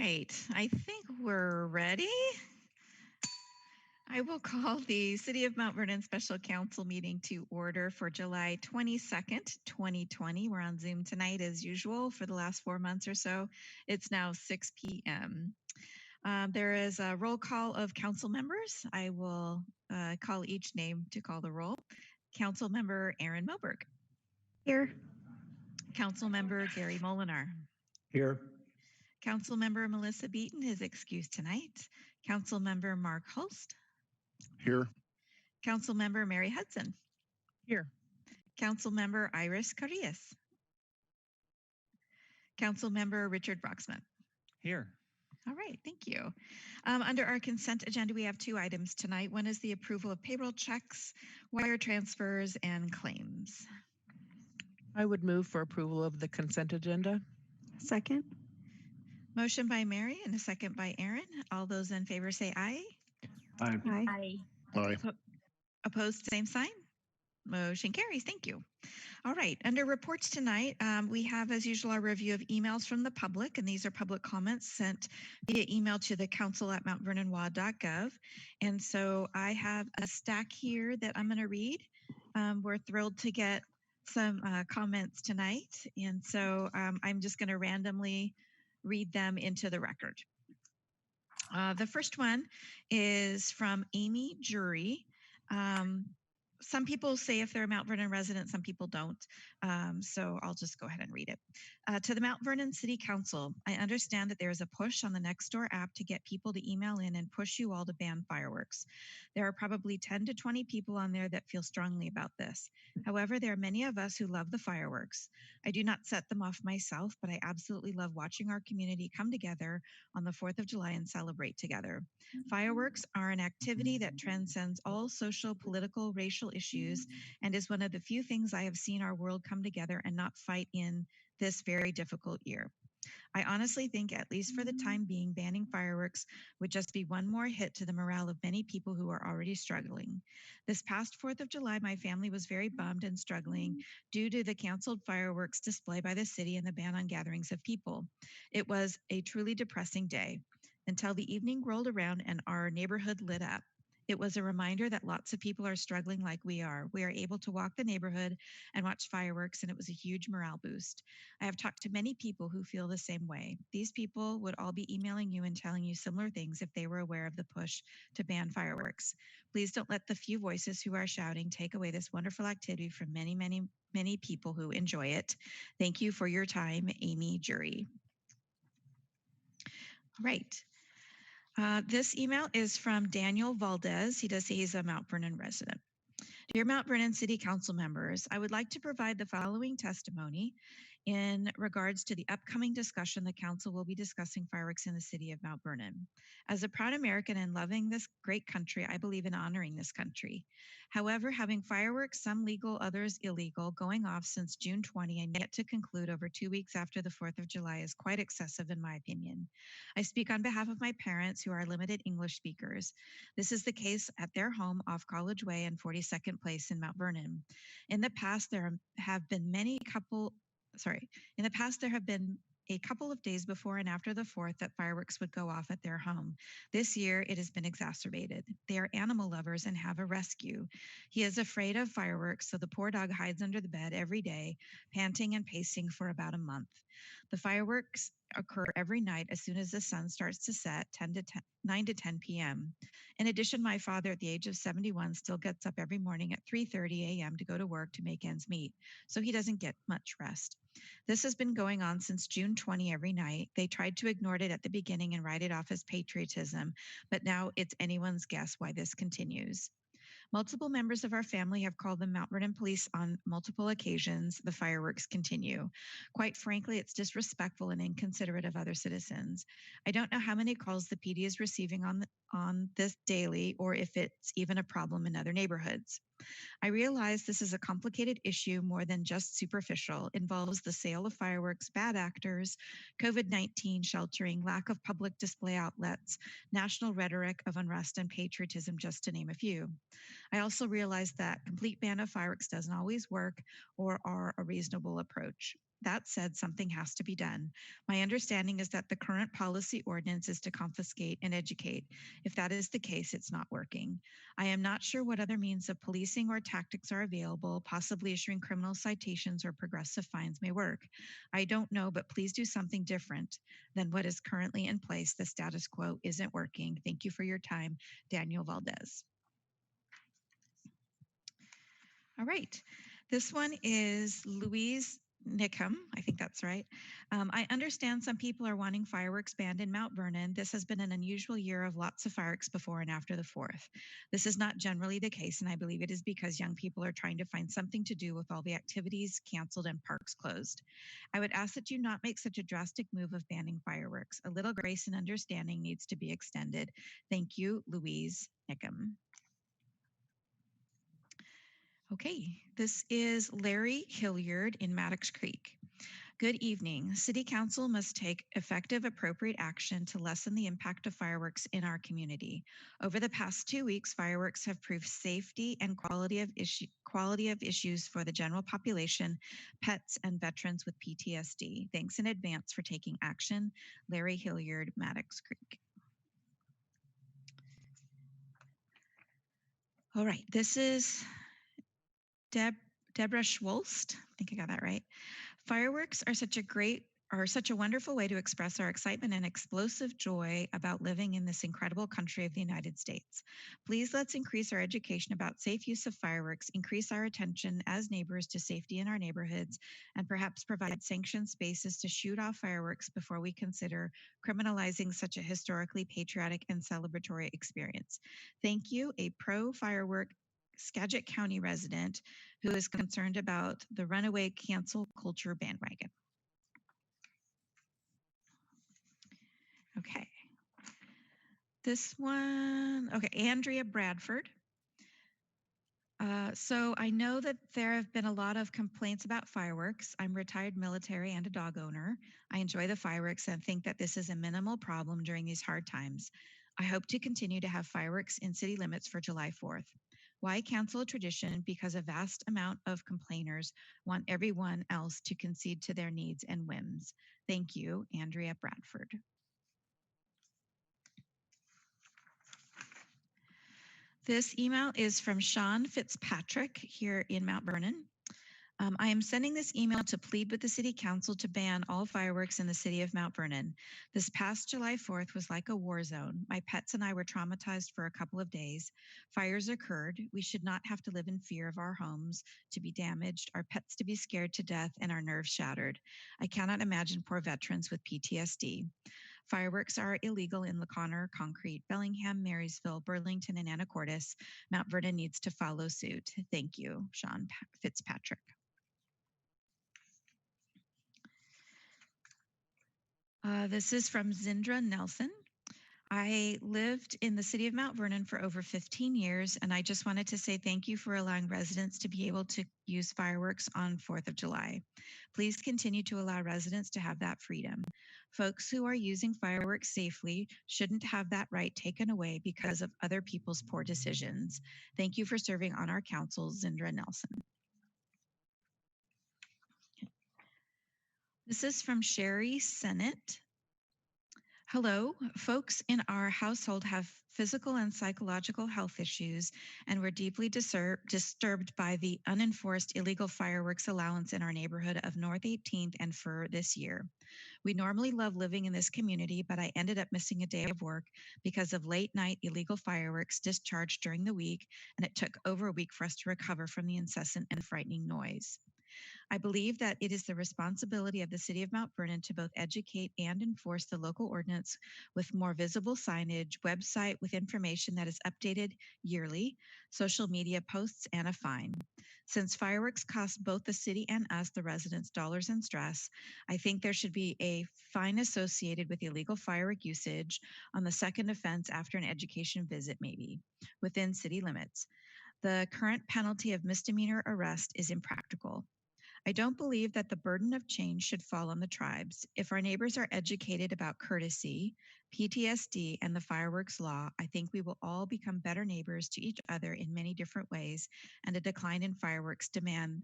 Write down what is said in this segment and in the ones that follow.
right, I think we're ready. I will call the City of Mount Vernon Special Council meeting to order for July 22nd, 2020. We're on Zoom tonight as usual for the last 4 months or so. It's now 6 p.m. There is a roll call of council members. I will call each name to call the roll. Council member Aaron Moberg. Here. Council member Gary Molinar. Here. Council member Melissa Beaton is excused tonight. Council member Mark Hulst. Here. Council member Mary Hudson. Here. Council member Iris Carrillas. Council member Richard Broxman. Here. All right, thank you. Under our consent agenda, we have 2 items tonight. One is the approval of payroll checks, wire transfers, and claims. I would move for approval of the consent agenda. Second. Motion by Mary and a second by Aaron. All those in favor say aye. Aye. Aye. Aye. Opposed, same sign. Motion carries. Thank you. All right. Under reports tonight, we have, as usual, our review of emails from the public, and these are public comments sent via email to the council@mountVernonWA.gov. And so I have a stack here that I'm going to read. We're thrilled to get some comments tonight, and so I'm just going to randomly read them into the record. The first one is from Amy Jury. Some people say if they're a Mount Vernon resident, some people don't. So I'll just go ahead and read it. To the Mount Vernon City Council, I understand that there is a push on the Nextdoor app to get people to email in and push you all to ban fireworks. There are probably 10 to 20 people on there that feel strongly about this. However, there are many of us who love the fireworks. I do not set them off myself, but I absolutely love watching our community come together on the 4th of July and celebrate together. Fireworks are an activity that transcends all social, political, racial issues and is one of the few things I have seen our world come together and not fight in this very difficult year. I honestly think, at least for the time being, banning fireworks would just be one more hit to the morale of many people who are already struggling. This past 4th of July, my family was very bummed and struggling due to the canceled fireworks display by the city and the ban on gatherings of people. It was a truly depressing day until the evening rolled around and our neighborhood lit up. It was a reminder that lots of people are struggling like we are. We are able to walk the neighborhood and watch fireworks, and it was a huge morale boost. I have talked to many people who feel the same way. These people would all be emailing you and telling you similar things if they were aware of the push to ban fireworks. Please don't let the few voices who are shouting take away this wonderful activity from many, many, many people who enjoy it. Thank you for your time, Amy Jury. All right. This email is from Daniel Valdez. He does say he's a Mount Vernon resident. Dear Mount Vernon City Council members, I would like to provide the following testimony in regards to the upcoming discussion the council will be discussing fireworks in the city of Mount Vernon. As a proud American and loving this great country, I believe in honoring this country. However, having fireworks, some legal, others illegal, going off since June 20 and yet to conclude over 2 weeks after the 4th of July is quite excessive in my opinion. I speak on behalf of my parents who are limited English speakers. This is the case at their home off College Way and 42nd Place in Mount Vernon. In the past, there have been a couple of days before and after the 4th that fireworks would go off at their home. This year, it has been exacerbated. They are animal lovers and have a rescue. He is afraid of fireworks, so the poor dog hides under the bed every day, panting and pacing for about a month. The fireworks occur every night as soon as the sun starts to set, 9 to 10 p.m. In addition, my father at the age of 71 still gets up every morning at 3:30 a.m. to go to work to make ends meet, so he doesn't get much rest. This has been going on since June 20 every night. They tried to ignore it at the beginning and write it off as patriotism, but now it's anyone's guess why this continues. Multiple members of our family have called the Mount Vernon Police on multiple occasions. The fireworks continue. Quite frankly, it's disrespectful and inconsiderate of other citizens. I don't know how many calls the PD is receiving on this daily or if it's even a problem in other neighborhoods. I realize this is a complicated issue more than just superficial. It involves the sale of fireworks, bad actors, COVID-19 sheltering, lack of public display outlets, national rhetoric of unrest and patriotism, just to name a few. I also realize that complete ban of fireworks doesn't always work or are a reasonable approach. That said, something has to be done. My understanding is that the current policy ordinance is to confiscate and educate. If that is the case, it's not working. I am not sure what other means of policing or tactics are available. Possibly issuing criminal citations or progressive fines may work. I don't know, but please do something different than what is currently in place. The status quo isn't working. Thank you for your time, Daniel Valdez. All right. This one is Louise Nickham. I think that's right. I understand some people are wanting fireworks banned in Mount Vernon. This has been an unusual year of lots of fireworks before and after the 4th. This is not generally the case, and I believe it is because young people are trying to find something to do with all the activities canceled and parks closed. I would ask that you not make such a drastic move of banning fireworks. A little grace and understanding needs to be extended. Thank you, Louise Nickham. Okay, this is Larry Hilliard in Maddox Creek. Good evening. City Council must take effective, appropriate action to lessen the impact of fireworks in our community. Over the past 2 weeks, fireworks have proved safety and quality of issues for the general population, pets, and veterans with PTSD. Thanks in advance for taking action. Larry Hilliard, Maddox Creek. All right, this is Deborah Schwolst. I think I got that right. Fireworks are such a wonderful way to express our excitement and explosive joy about living in this incredible country of the United States. Please let's increase our education about safe use of fireworks, increase our attention as neighbors to safety in our neighborhoods, and perhaps provide sanctioned spaces to shoot off fireworks before we consider criminalizing such a historically patriotic and celebratory experience. Thank you, a pro-firework Skagit County resident who is concerned about the runaway cancel culture bandwagon. Okay. This one, okay, Andrea Bradford. So I know that there have been a lot of complaints about fireworks. I'm retired military and a dog owner. I enjoy the fireworks and think that this is a minimal problem during these hard times. I hope to continue to have fireworks in city limits for July 4th. Why cancel a tradition? Because a vast amount of complainers want everyone else to concede to their needs and whims. Thank you, Andrea Bradford. This email is from Sean Fitzpatrick here in Mount Vernon. I am sending this email to plead with the City Council to ban all fireworks in the city of Mount Vernon. This past July 4th was like a war zone. My pets and I were traumatized for a couple of days. Fires occurred. We should not have to live in fear of our homes to be damaged, our pets to be scared to death, and our nerves shattered. I cannot imagine poor veterans with PTSD. Fireworks are illegal in LaConner, Concrete, Bellingham, Marysville, Burlington, and Anacortes. Mount Vernon needs to follow suit. Thank you, Sean Fitzpatrick. This is from Zindra Nelson. I lived in the city of Mount Vernon for over 15 years, and I just wanted to say thank you for allowing residents to be able to use fireworks on 4th of July. Please continue to allow residents to have that freedom. Folks who are using fireworks safely shouldn't have that right taken away because of other people's poor decisions. Thank you for serving on our council, Zindra Nelson. This is from Sherry Sennett. Hello, folks in our household have physical and psychological health issues, and we're deeply disturbed by the unenforced illegal fireworks allowance in our neighborhood of North 18th and Fur this year. We normally love living in this community, but I ended up missing a day of work because of late night illegal fireworks discharged during the week, and it took over a week for us to recover from the incessant and frightening noise. I believe that it is the responsibility of the City of Mount Vernon to both educate and enforce the local ordinance with more visible signage, website with information that is updated yearly, social media posts, and a fine. Since fireworks cost both the city and us, the residents, dollars and stress, I think there should be a fine associated with illegal firework usage on the second offense after an education visit, maybe, within city limits. The current penalty of misdemeanor arrest is impractical. I don't believe that the burden of change should fall on the tribes. If our neighbors are educated about courtesy, PTSD, and the fireworks law, I think we will all become better neighbors to each other in many different ways, and a decline in fireworks demand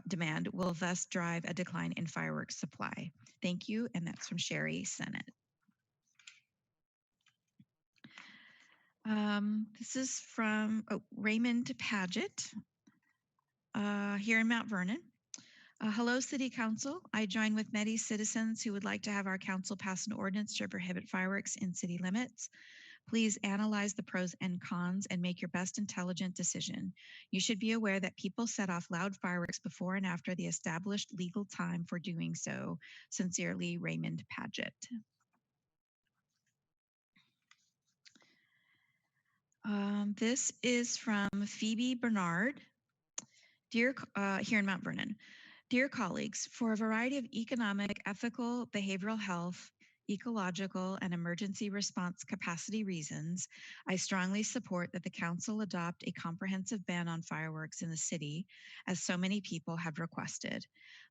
demand will thus drive a decline in fireworks supply. Thank you. And that's from Sherry Sennett. This is from Raymond Paget here in Mount Vernon. Hello, City Council. I join with many citizens who would like to have our council pass an ordinance to prohibit fireworks in city limits. Please analyze the pros and cons and make your best intelligent decision. You should be aware that people set off loud fireworks before and after the established legal time for doing so. Sincerely, Raymond Paget. This is from Phoebe Bernard, here in Mount Vernon. Dear colleagues, for a variety of economic, ethical, behavioral health, ecological, and emergency response capacity reasons, I strongly support that the council adopt a comprehensive ban on fireworks in the city, as so many people have requested.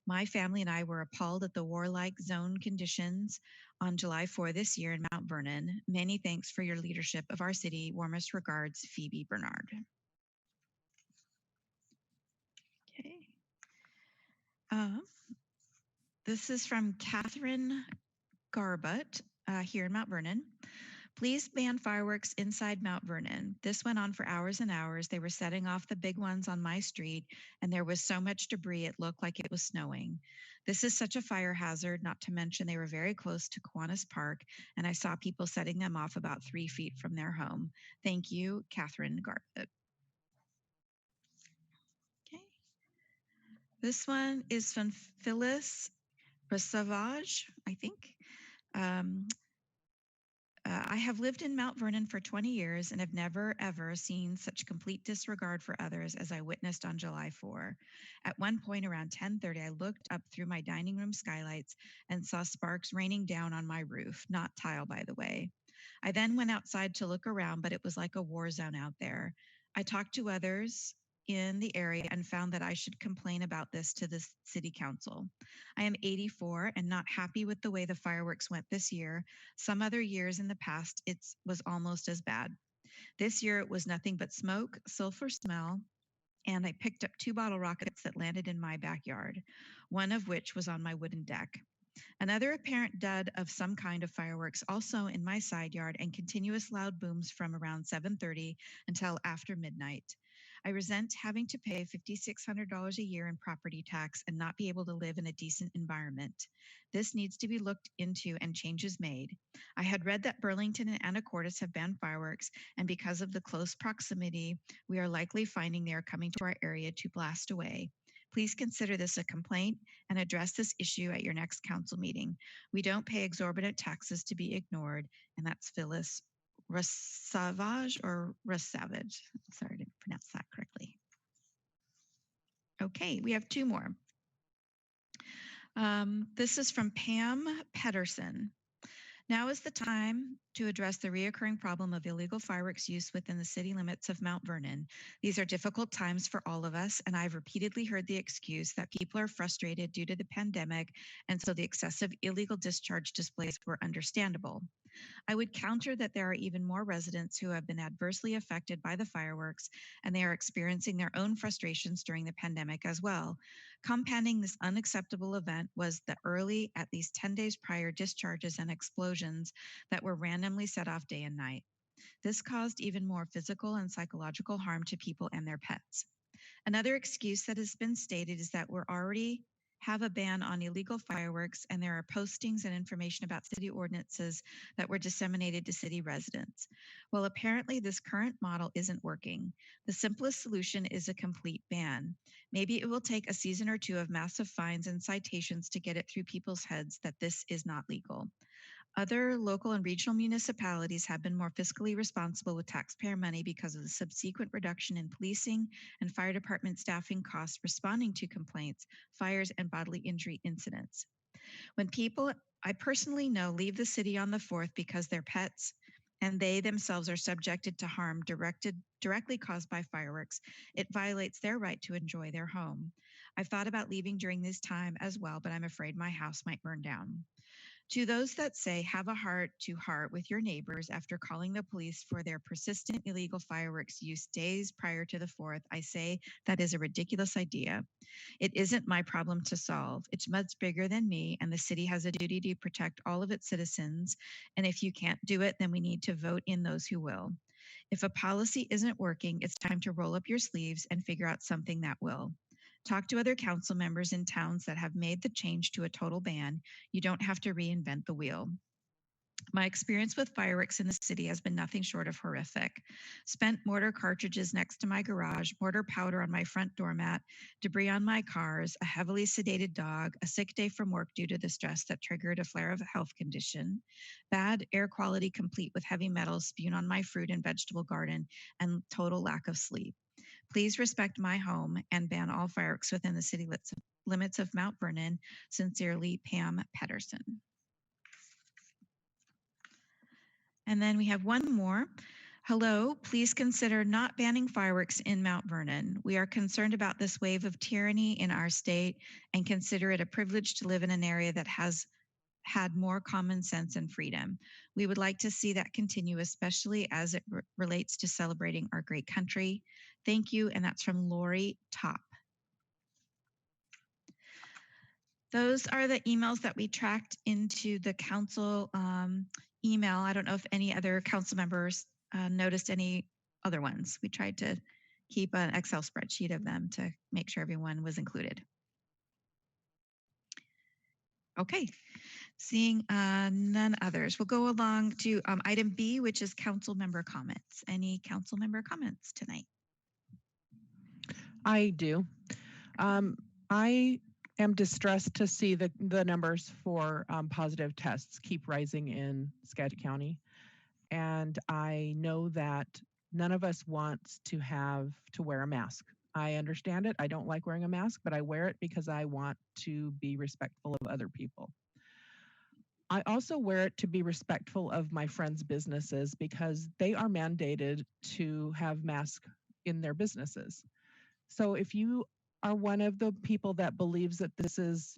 My family and I were appalled at the warlike zone conditions on July 4 this year in Mount Vernon. Many thanks for your leadership of our city. Warmest regards, Phoebe Bernard. Okay. This is from Catherine Garbut here in Mount Vernon. Please ban fireworks inside Mount Vernon. This went on for hours and hours. They were setting off the big ones on my street, and there was so much debris it looked like it was snowing. This is such a fire hazard, not to mention they were very close to Kiwanis Park, and I saw people setting them off about 3 feet from their home. Thank you, Catherine Garbut. Okay. This one is from Phyllis Savage, I think. I have lived in Mount Vernon for 20 years and have never, ever seen such complete disregard for others as I witnessed on July 4. At one point around 10:30, I looked up through my dining room skylights and saw sparks raining down on my roof, not tile, by the way. I then went outside to look around, but it was like a war zone out there. I talked to others in the area and found that I should complain about this to the city council. I am 84 and not happy with the way the fireworks went this year. Some other years in the past, it was almost as bad. This year, it was nothing but smoke, sulfur smell, and I picked up 2 bottle rockets that landed in my backyard, one of which was on my wooden deck. Another apparent dud of some kind of fireworks also in my side yard, and continuous loud booms from around 7:30 until after midnight. I resent having to pay $5,600 a year in property tax and not be able to live in a decent environment. This needs to be looked into and changes made. I had read that Burlington and Anacortes have banned fireworks, and because of the close proximity, we are likely finding they are coming to our area to blast away. Please consider this a complaint and address this issue at your next council meeting. We don't pay exorbitant taxes to be ignored, and that's Phyllis Savage or Savage. Sorry, I didn't pronounce that correctly. Okay, we have 2 more. This is from Pam Pedersen. Now is the time to address the reoccurring problem of illegal fireworks use within the city limits of Mount Vernon. These are difficult times for all of us, and I've repeatedly heard the excuse that people are frustrated due to the pandemic, and so the excessive illegal discharge displays were understandable. I would counter that there are even more residents who have been adversely affected by the fireworks, and they are experiencing their own frustrations during the pandemic as well. Compounding this unacceptable event was the early, at least 10 days prior, discharges and explosions that were randomly set off day and night. This caused even more physical and psychological harm to people and their pets. Another excuse that has been stated is that we're already have a ban on illegal fireworks, and there are postings and information about city ordinances that were disseminated to city residents. Well, apparently this current model isn't working. The simplest solution is a complete ban. Maybe it will take a season or 2 of massive fines and citations to get it through people's heads that this is not legal. Other local and regional municipalities have been more fiscally responsible with taxpayer money because of the subsequent reduction in policing and fire department staffing costs responding to complaints, fires, and bodily injury incidents. When people I personally know leave the city on the 4th because their pets and they themselves are subjected to harm directly caused by fireworks, it violates their right to enjoy their home. I've thought about leaving during this time as well, but I'm afraid my house might burn down. To those that say have a heart to heart with your neighbors after calling the police for their persistent illegal fireworks use days prior to the 4th, I say that is a ridiculous idea. It isn't my problem to solve. It's much bigger than me, and the city has a duty to protect all of its citizens. And if you can't do it, then we need to vote in those who will. If a policy isn't working, it's time to roll up your sleeves and figure out something that will. Talk to other council members in towns that have made the change to a total ban. You don't have to reinvent the wheel. My experience with fireworks in the city has been nothing short of horrific. Spent mortar cartridges next to my garage, mortar powder on my front doormat, debris on my cars, a heavily sedated dog, a sick day from work due to the stress that triggered a flare of a health condition, bad air quality complete with heavy metals spewed on my fruit and vegetable garden, and total lack of sleep. Please respect my home and ban all fireworks within the city limits of Mount Vernon. Sincerely, Pam Pedersen. And then we have one more. Hello, please consider not banning fireworks in Mount Vernon. We are concerned about this wave of tyranny in our state and consider it a privilege to live in an area that has had more common sense and freedom. We would like to see that continue, especially as it relates to celebrating our great country. Thank you. And that's from Lori Top. Those are the emails that we tracked into the council email. I don't know if any other council members noticed any other ones. We tried to keep an Excel spreadsheet of them to make sure everyone was included. Okay, seeing none others, we'll go along to item B, which is council member comments. Any council member comments tonight? I do. I am distressed to see the numbers for positive tests keep rising in Skagit County. And I know that none of us wants to have to wear a mask. I understand it. I don't like wearing a mask, but I wear it because I want to be respectful of other people. I also wear it to be respectful of my friends' businesses because they are mandated to have masks in their businesses. So if you are one of the people that believes that this is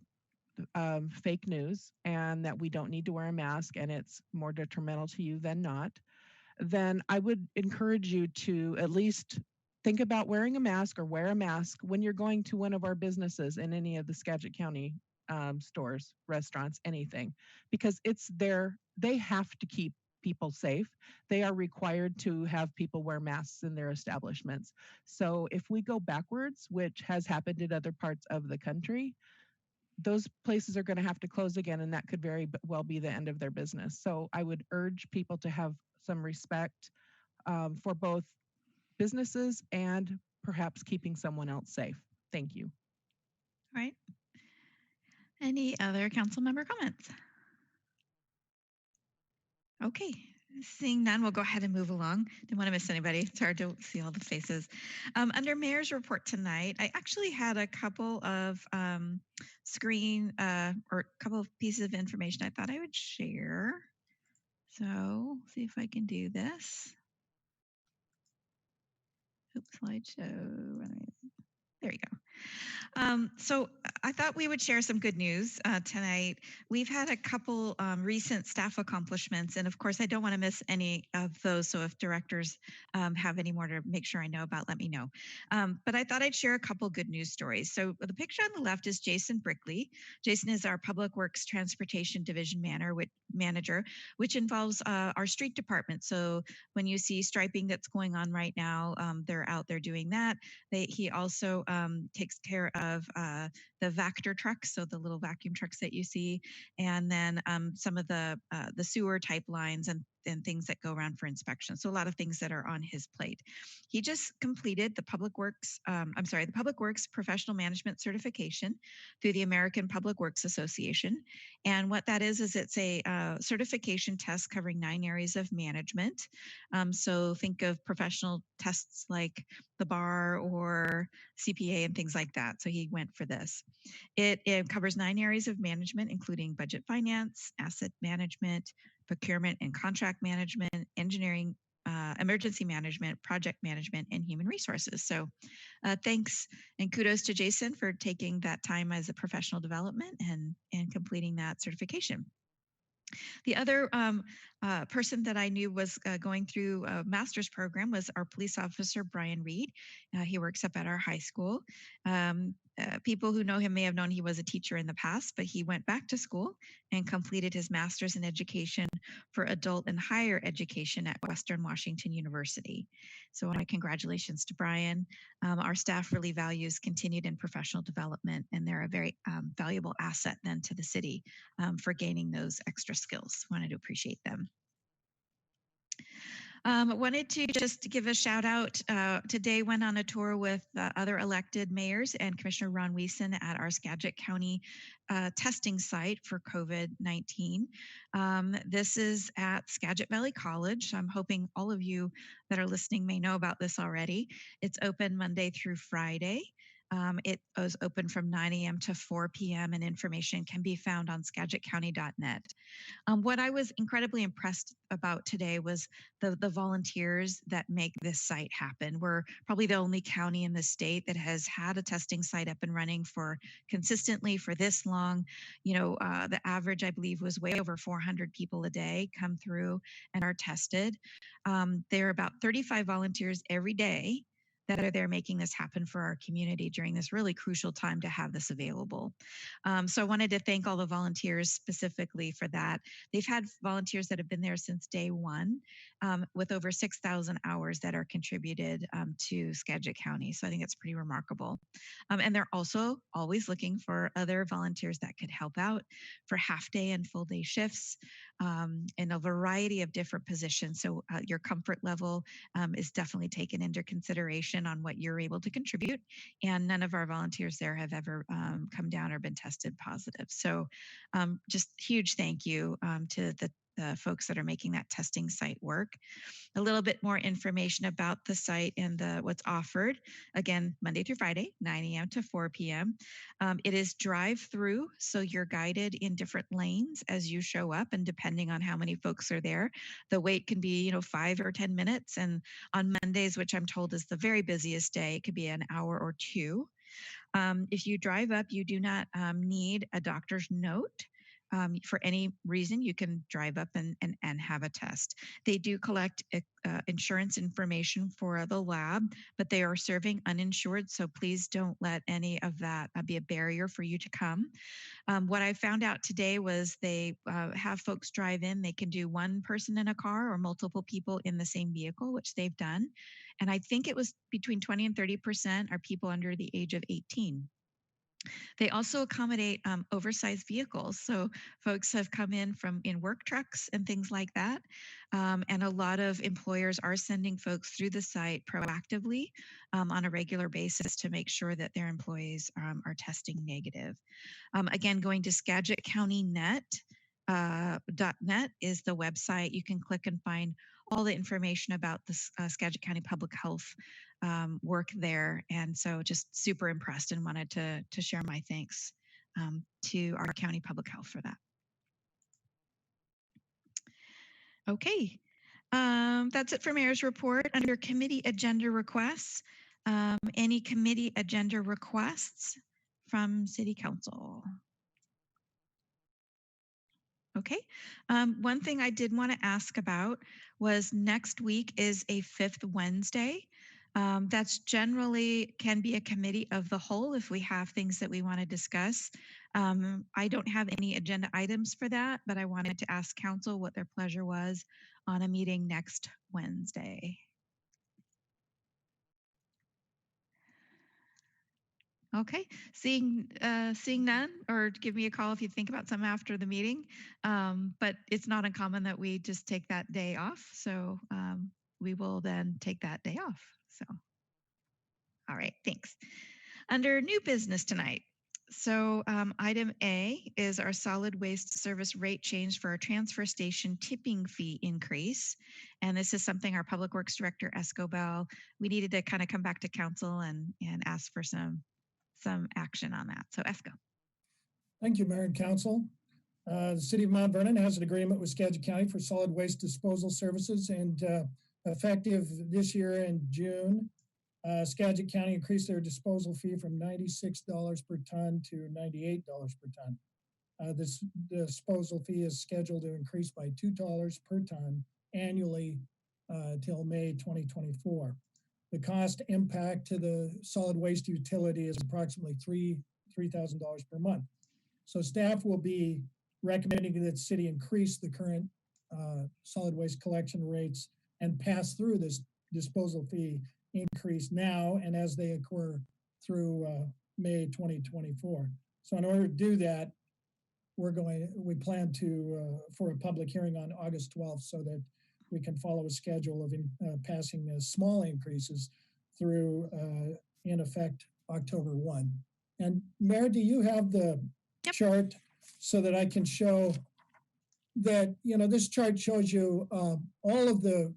fake news and that we don't need to wear a mask and it's more detrimental to you than not, then I would encourage you to at least think about wearing a mask or wear a mask when you're going to one of our businesses in any of the Skagit County stores, restaurants, anything, because it's they have to keep people safe. They are required to have people wear masks in their establishments. So if we go backwards, which has happened in other parts of the country, those places are going to have to close again, and that could very well be the end of their business. So I would urge people to have some respect for both businesses and perhaps keeping someone else safe. Thank you. All right. Any other council member comments? Okay, seeing none, we'll go ahead and move along. Didn't want to miss anybody. It's hard to see all the faces. Under Mayor's report tonight, I actually had a couple of or a couple of pieces of information I thought I would share. So see if I can do this. Oops, slideshow. There you go. So I thought we would share some good news tonight. We've had a couple recent staff accomplishments, and of course, I don't want to miss any of those. So if directors have any more to make sure I know about, let me know. But I thought I'd share a couple good news stories. So the picture on the left is Jason Brickley. Jason is our Public Works Transportation Division manager, which involves our street department. So when you see striping that's going on right now, they're out there doing that. He also takes care of the Vector trucks, so the little vacuum trucks that you see, and then some of the sewer type lines and things that go around for inspection. So a lot of things that are on his plate. He just completed the Public Works Professional Management Certification through the American Public Works Association. And what that is it's a certification test covering 9 areas of management. So think of professional tests like the bar or CPA and things like that. So he went for this. It covers 9 areas of management, including budget finance, asset management, procurement and contract management, engineering, emergency management, project management, and human resources. So thanks and kudos to Jason for taking that time as a professional development and completing that certification. The other person that I knew was going through a master's program was our police officer, Brian Reed. He works up at our high school. People who know him may have known he was a teacher in the past, but he went back to school and completed his master's in education for adult and higher education at Western Washington University. So congratulations to Brian. Our staff really values continued and professional development, and they're a very valuable asset then to the city for gaining those extra skills. Wanted to appreciate them. Wanted to just give a shout out. Today went on a tour with other elected mayors and Commissioner Ron Wiesen at our Skagit County testing site for COVID-19. This is at Skagit Valley College. I'm hoping all of you that are listening may know about this already. It's open Monday through Friday. It was open from 9 a.m. to 4 p.m. and information can be found on skagitcounty.net. What I was incredibly impressed about today was the volunteers that make this site happen. We're probably the only county in the state that has had a testing site up and running for consistently for this long. The average, I believe, was way over 400 people a day come through and are tested. There are about 35 volunteers every day that are there making this happen for our community during this really crucial time to have this available. So I wanted to thank all the volunteers specifically for that. They've had volunteers that have been there since day one with over 6,000 hours that are contributed to Skagit County. So I think it's pretty remarkable. And they're also always looking for other volunteers that could help out for half day and full day shifts in a variety of different positions. So your comfort level is definitely taken into consideration on what you're able to contribute. And none of our volunteers there have ever come down or been tested positive. So just huge thank you to the folks that are making that testing site work. A little bit more information about the site and what's offered. Again, Monday through Friday, 9 a.m. to 4 p.m. It is drive-through, so you're guided in different lanes as you show up, and depending on how many folks are there, the wait can be 5 or 10 minutes. And on Mondays, which I'm told is the very busiest day, it could be an hour or two. If you drive up, you do not need a doctor's note. For any reason, you can drive up and have a test. They do collect insurance information for the lab, but they are serving uninsured, so please don't let any of that be a barrier for you to come. What I found out today was they have folks drive in. They can do one person in a car or multiple people in the same vehicle, which they've done. And I think it was between 20 and 30% are people under the age of 18. They also accommodate oversized vehicles. So folks have come in work trucks and things like that. And a lot of employers are sending folks through the site proactively on a regular basis to make sure that their employees are testing negative. Again, going to skagitcountynet.net is the website. You can click and find all the information about the Skagit County Public Health work there. And so just super impressed and wanted to share my thanks to our county public health for that. Okay, that's it for Mayor's report. Under committee agenda requests, any committee agenda requests from City Council? Okay. One thing I did want to ask about was next week is a fifth Wednesday. That's generally can be a committee of the whole if we have things that we want to discuss. I don't have any agenda items for that, but I wanted to ask council what their pleasure was on a meeting next Wednesday. Okay, seeing none, or give me a call if you think about something after the meeting. But it's not uncommon that we just take that day off. So we will then take that day off. So, all right, thanks. Under new business tonight. So item A is our solid waste service rate change for our transfer station tipping fee increase. And this is something our Public Works Director, Escobel, we needed to kind of come back to council and ask for some action on that. So Esco. Thank you, Mayor and Council. The City of Mount Vernon has an agreement with Skagit County for solid waste disposal services, and effective this year in June, Skagit County increased their disposal fee from $96 per ton to $98 per ton. This disposal fee is scheduled to increase by $2 per ton annually till May 2024. The cost impact to the solid waste utility is approximately $3,000 per month. So staff will be recommending that the city increase the current solid waste collection rates and pass through this disposal fee increase now and as they occur through May 2024. So in order to do that, we plan to for a public hearing on August 12th so that we can follow a schedule of passing small increases through in effect October 1. And Mayor, do you have the chart so that I can show that, you know, this chart shows you all of the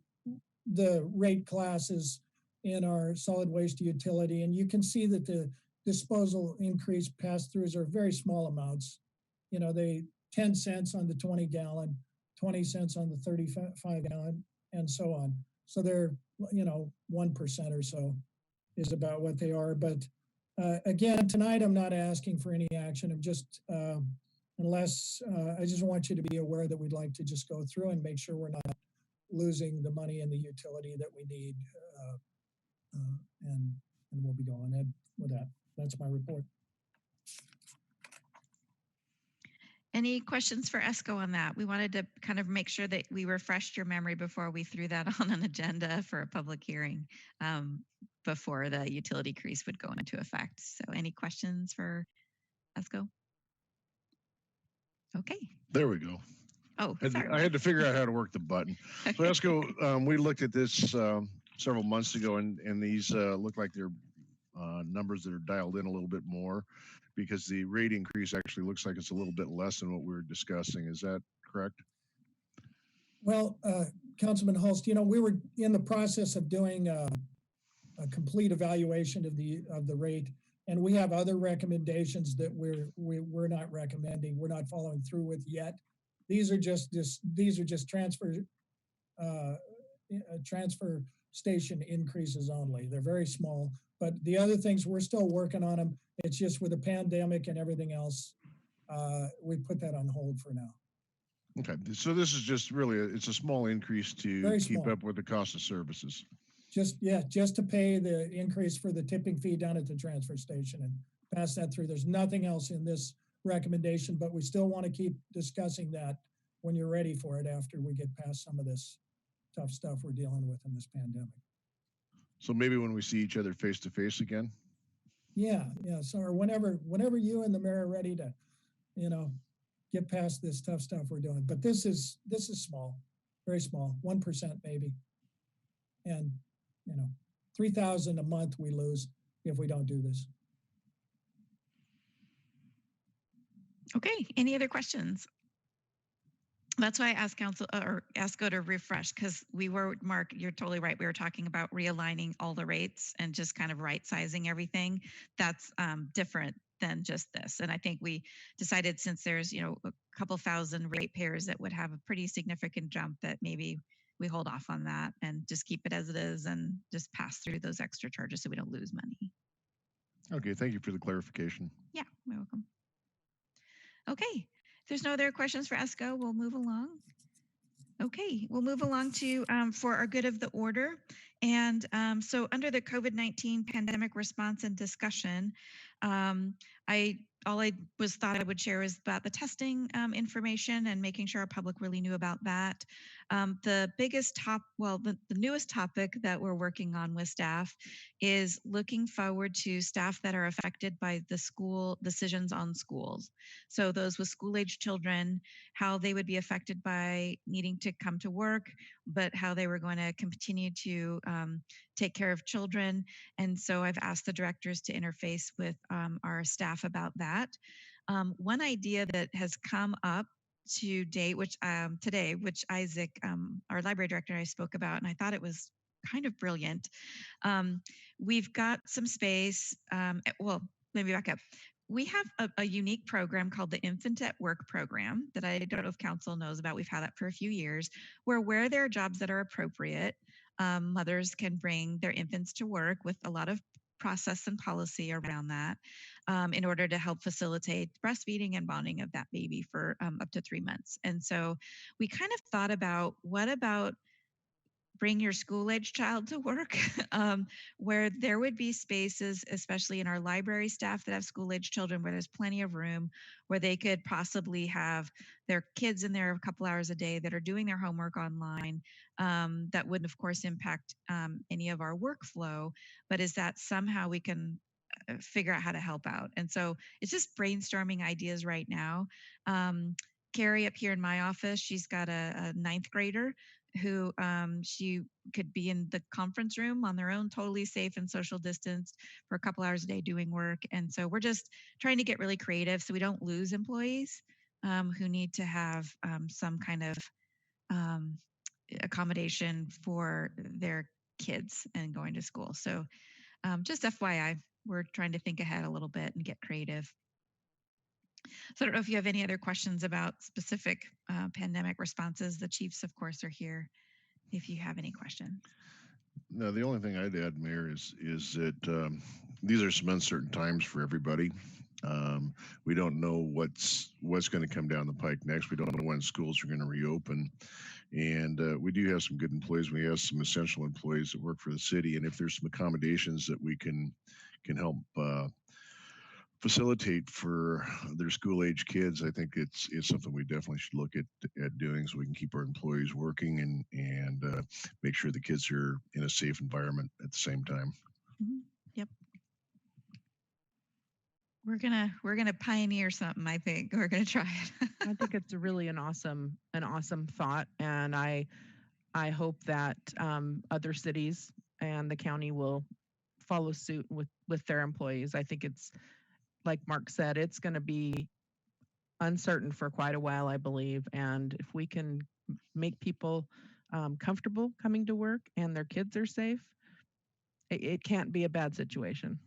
rate classes in our solid waste utility, and you can see that the disposal increase pass-throughs are very small amounts. You know, 10 cents on the 20 gallon, 20 cents on the 35 gallon, and so on. So they're, you know, 1% or so is about what they are. But again, tonight I'm not asking for any action. I'm just, unless, I just want you to be aware that we'd like to just go through and make sure we're not losing the money in the utility that we need. And we'll be going ahead with that. That's my report. Any questions for ESCO on that? We wanted to kind of make sure that we refreshed your memory before we threw that on an agenda for a public hearing before the utility increase would go into effect. So any questions for ESCO? Okay. There we go. Oh, sorry. I had to figure out how to work the button. So ESCO, we looked at this several months ago, and these look like they're numbers that are dialed in a little bit more, because the rate increase actually looks like it's a little bit less than what we were discussing. Is that correct? Well, Councilman Hulst, you know, we were in the process of doing a complete evaluation of the rate, and we have other recommendations that we're not recommending, we're not following through with yet. These are just transfer station increases only. They're very small, but the other things we're still working on them. It's just with the pandemic and everything else, we put that on hold for now. Okay, so this is just really it's a small increase to keep up with the cost of services. Just to pay the increase for the tipping fee down at the transfer station and pass that through. There's nothing else in this recommendation, but we still want to keep discussing that when you're ready for it after we get past some of this tough stuff we're dealing with in this pandemic. So maybe when we see each other face to face again? Yeah. So or whenever you and the mayor are ready to, you know, get past this tough stuff we're doing. But this is small, very small, 1% maybe. And, you know, $3,000 a month we lose if we don't do this. Okay, any other questions? That's why I asked council or ESCO to refresh, because Mark, you're totally right. We were talking about realigning all the rates and just kind of right sizing everything. That's different than just this. And I think we decided, since there's, you know, a couple thousand ratepayers that would have a pretty significant jump, that maybe we hold off on that and just keep it as it is and just pass through those extra charges so we don't lose money. Okay, thank you for the clarification. Yeah, you're welcome. Okay. If there's no other questions for ESCO, we'll move along. Okay, we'll move along to for our good of the order. And so under the COVID-19 pandemic response and discussion, all I thought I would share is about the testing information and making sure our public really knew about that. The newest topic that we're working on with staff is looking forward to staff that are affected by the school decisions on schools. So those with school-age children, how they would be affected by needing to come to work, but how they were going to continue to take care of children. And so I've asked the directors to interface with our staff about that. One idea that has come up to date, which today, which Isaac, our library director, and I spoke about, and I thought it was kind of brilliant. We've got some space. Well, maybe back up. We have a unique program called the Infant at Work program that I don't know if council knows about. We've had that for a few years, where there are jobs that are appropriate, mothers can bring their infants to work with a lot of process and policy around that in order to help facilitate breastfeeding and bonding of that baby for up to 3 months. And so we kind of thought about, what about bring your school age child to work, where there would be spaces, especially in our library staff that have school age children, where there's plenty of room, where they could possibly have their kids in there a couple hours a day that are doing their homework online. That would, of course, impact any of our workflow, but is that somehow we can figure out how to help out. And so it's just brainstorming ideas right now. Carrie up here in my office, she's got a ninth grader who she could be in the conference room on their own, totally safe and social distanced for a couple hours a day doing work. And so we're just trying to get really creative so we don't lose employees who need to have some kind of accommodation for their kids and going to school. So just FYI, we're trying to think ahead a little bit and get creative. So I don't know if you have any other questions about specific pandemic responses. The chiefs, of course, are here if you have any questions. No, the only thing I'd add, Mayor, is that these are some uncertain times for everybody. We don't know what's going to come down the pike next. We don't know when schools are going to reopen, and we do have some good employees. We have some essential employees that work for the city, and if there's some accommodations that we can help facilitate for their school age kids, I think it's something we definitely should look at doing, so we can keep our employees working and make sure the kids are in a safe environment at the same time. Mm-hmm. Yep. We're gonna pioneer something. I think we're gonna try it. I think it's really an awesome thought, and I hope that other cities and the county will follow suit with their employees. I think it's, like Mark said, it's going to be uncertain for quite a while, I believe. And if we can make people comfortable coming to work and their kids are safe, it can't be a bad situation.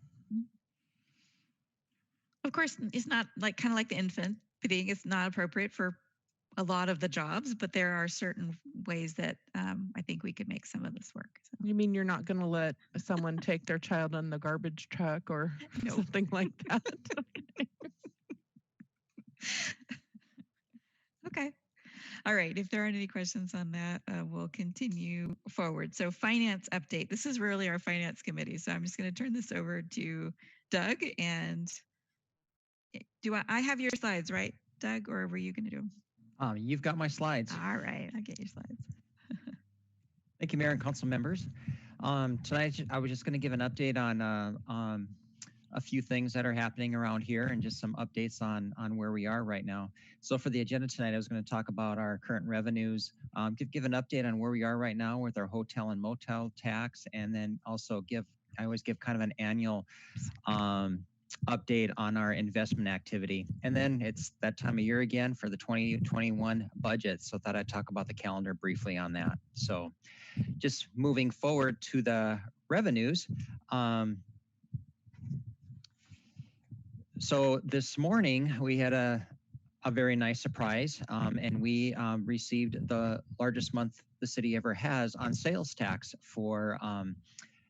Of course, it's not like kind of like the infant feeding. It's not appropriate for a lot of the jobs, but there are certain ways that I think we could make some of this work. So. You mean you're not going to let someone take their child on the garbage truck or something like that? Okay. Okay. All right. If there aren't any questions on that, we'll continue forward. So finance update. This is really our finance committee. So I'm just going to turn this over to Doug. And do I have your slides, right, Doug, or were you going to do them? You've got my slides. All right, I'll get your slides. Thank you, Mayor and Council members. Tonight, I was just going to give an update on a few things that are happening around here and just some updates on where we are right now. So for the agenda tonight, I was going to talk about our current revenues, give an update on where we are right now with our hotel and motel tax, and then also I always give kind of an annual update on our investment activity. And then it's that time of year again for the 2021 budget. So I thought I'd talk about the calendar briefly on that. So just moving forward to the revenues. So this morning we had a very nice surprise and we received the largest month the city ever has on sales tax for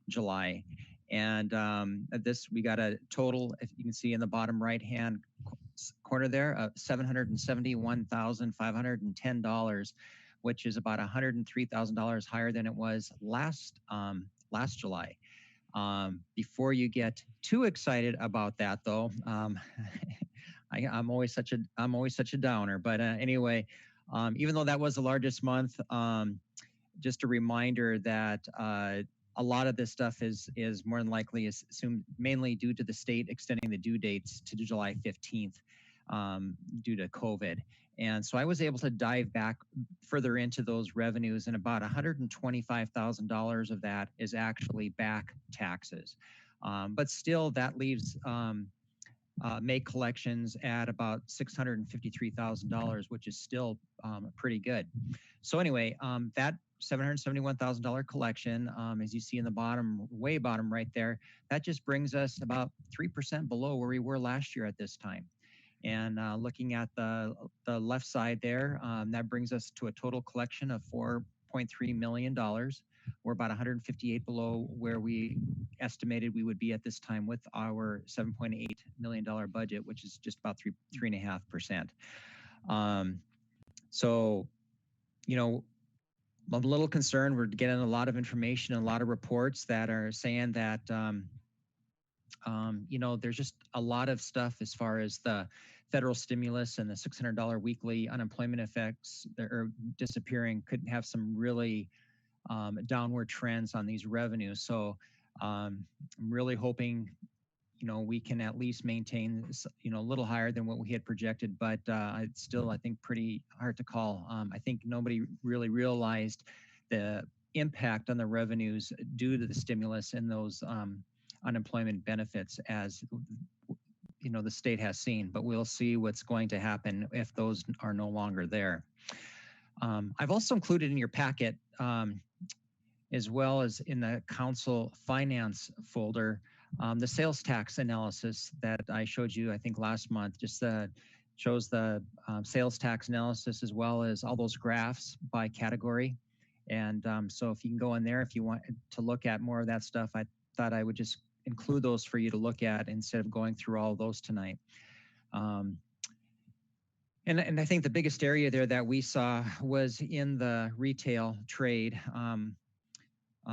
July. And we got a total, if you can see in the bottom right-hand corner there, of $771,510, which is about $103,000 higher than it was last July. Before you get too excited about that, though, I'm always such a downer. But anyway, even though that was the largest month, just a reminder that a lot of this stuff is more than likely assumed mainly due to the state extending the due dates to July 15th due to COVID. And so I was able to dive back further into those revenues, and about $125,000 of that is actually back taxes. But still, that leaves May collections at about $653,000, which is still pretty good. So anyway, that $771,000 collection, as you see in the bottom, way bottom right there, that just brings us about 3% below where we were last year at this time. And looking at the left side there, that brings us to a total collection of $4.3 million. We're about 158 below where we estimated we would be at this time with our $7.8 million budget, which is just about 3.5%. So, you know, I'm a little concerned. We're getting a lot of information and a lot of reports that are saying that, you know, there's just a lot of stuff as far as the federal stimulus and the $600 weekly unemployment effects that are disappearing could have some really downward trends on these revenues. So I'm really hoping, you know, we can at least maintain, you know, a little higher than what we had projected, but it's still, I think, pretty hard to call. I think nobody really realized the impact on the revenues due to the stimulus and those unemployment benefits as, you know, the state has seen, but we'll see what's going to happen if those are no longer there. I've also included in your packet, as well as in the council finance folder, the sales tax analysis that I showed you, I think last month, just shows the sales tax analysis as well as all those graphs by category. And so if you can go in there, if you want to look at more of that stuff, I thought I would just include those for you to look at instead of going through all of those tonight. And I think the biggest area there that we saw was in the retail trade,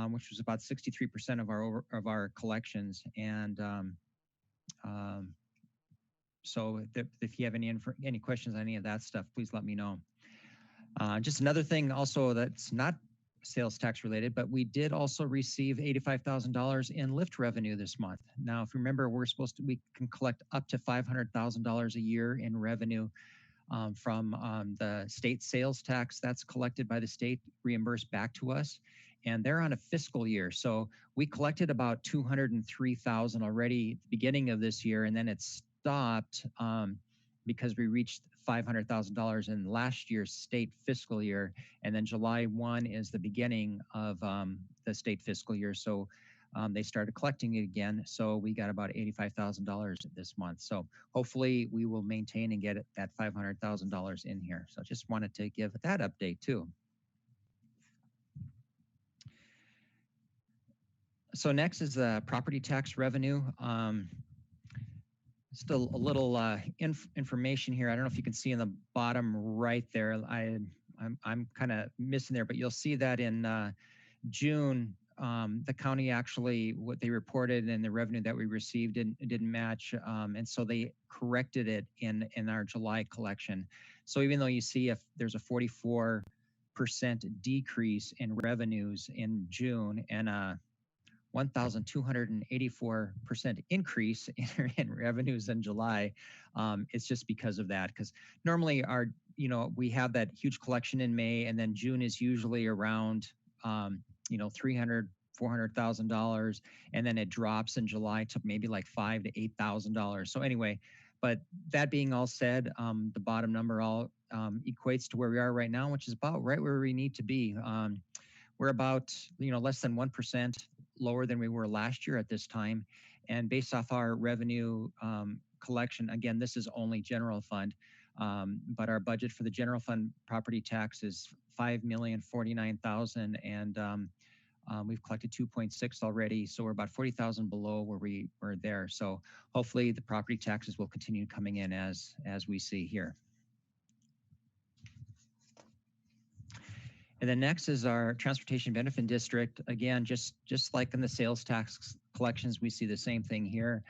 which was about 63% of our collections. And so if you have any questions on any of that stuff, please let me know. Just another thing also that's not sales tax related, but we did also receive $85,000 in lift revenue this month. Now, if you remember, we can collect up to $500,000 a year in revenue from the state sales tax that's collected by the state, reimbursed back to us. And they're on a fiscal year. So we collected about 203,000 already at the beginning of this year, and then it stopped because we reached $500,000 in last year's state fiscal year. And then July 1 is the beginning of the state fiscal year. So they started collecting it again. So we got about $85,000 this month. So hopefully we will maintain and get that $500,000 in here. So just wanted to give that update too. So next is the property tax revenue. Still a little information here. I don't know if you can see in the bottom right there. I'm kind of missing there, but you'll see that in June, the county actually, what they reported and the revenue that we received didn't match. And so they corrected it in our July collection. So even though you see if there's a 44% decrease in revenues in June and a 1,284% increase in revenues in July. It's just because of that. Because normally we have that huge collection in May, and then June is usually around, $300,000, $400,000, and then it drops in July to maybe like $5,000 to $8,000. So anyway, but that being all said, the bottom number all equates to where we are right now, which is about right where we need to be. We're about less than 1% lower than we were last year at this time. And based off our revenue collection, again, this is only general fund, but our budget for the general fund property tax is $5,049,000, and we've collected 2.6 already. So we're about 40,000 below where we were there. So hopefully the property taxes will continue coming in as we see here. And then next is our transportation benefit district. Again, just like in the sales tax collections, we see the same thing here.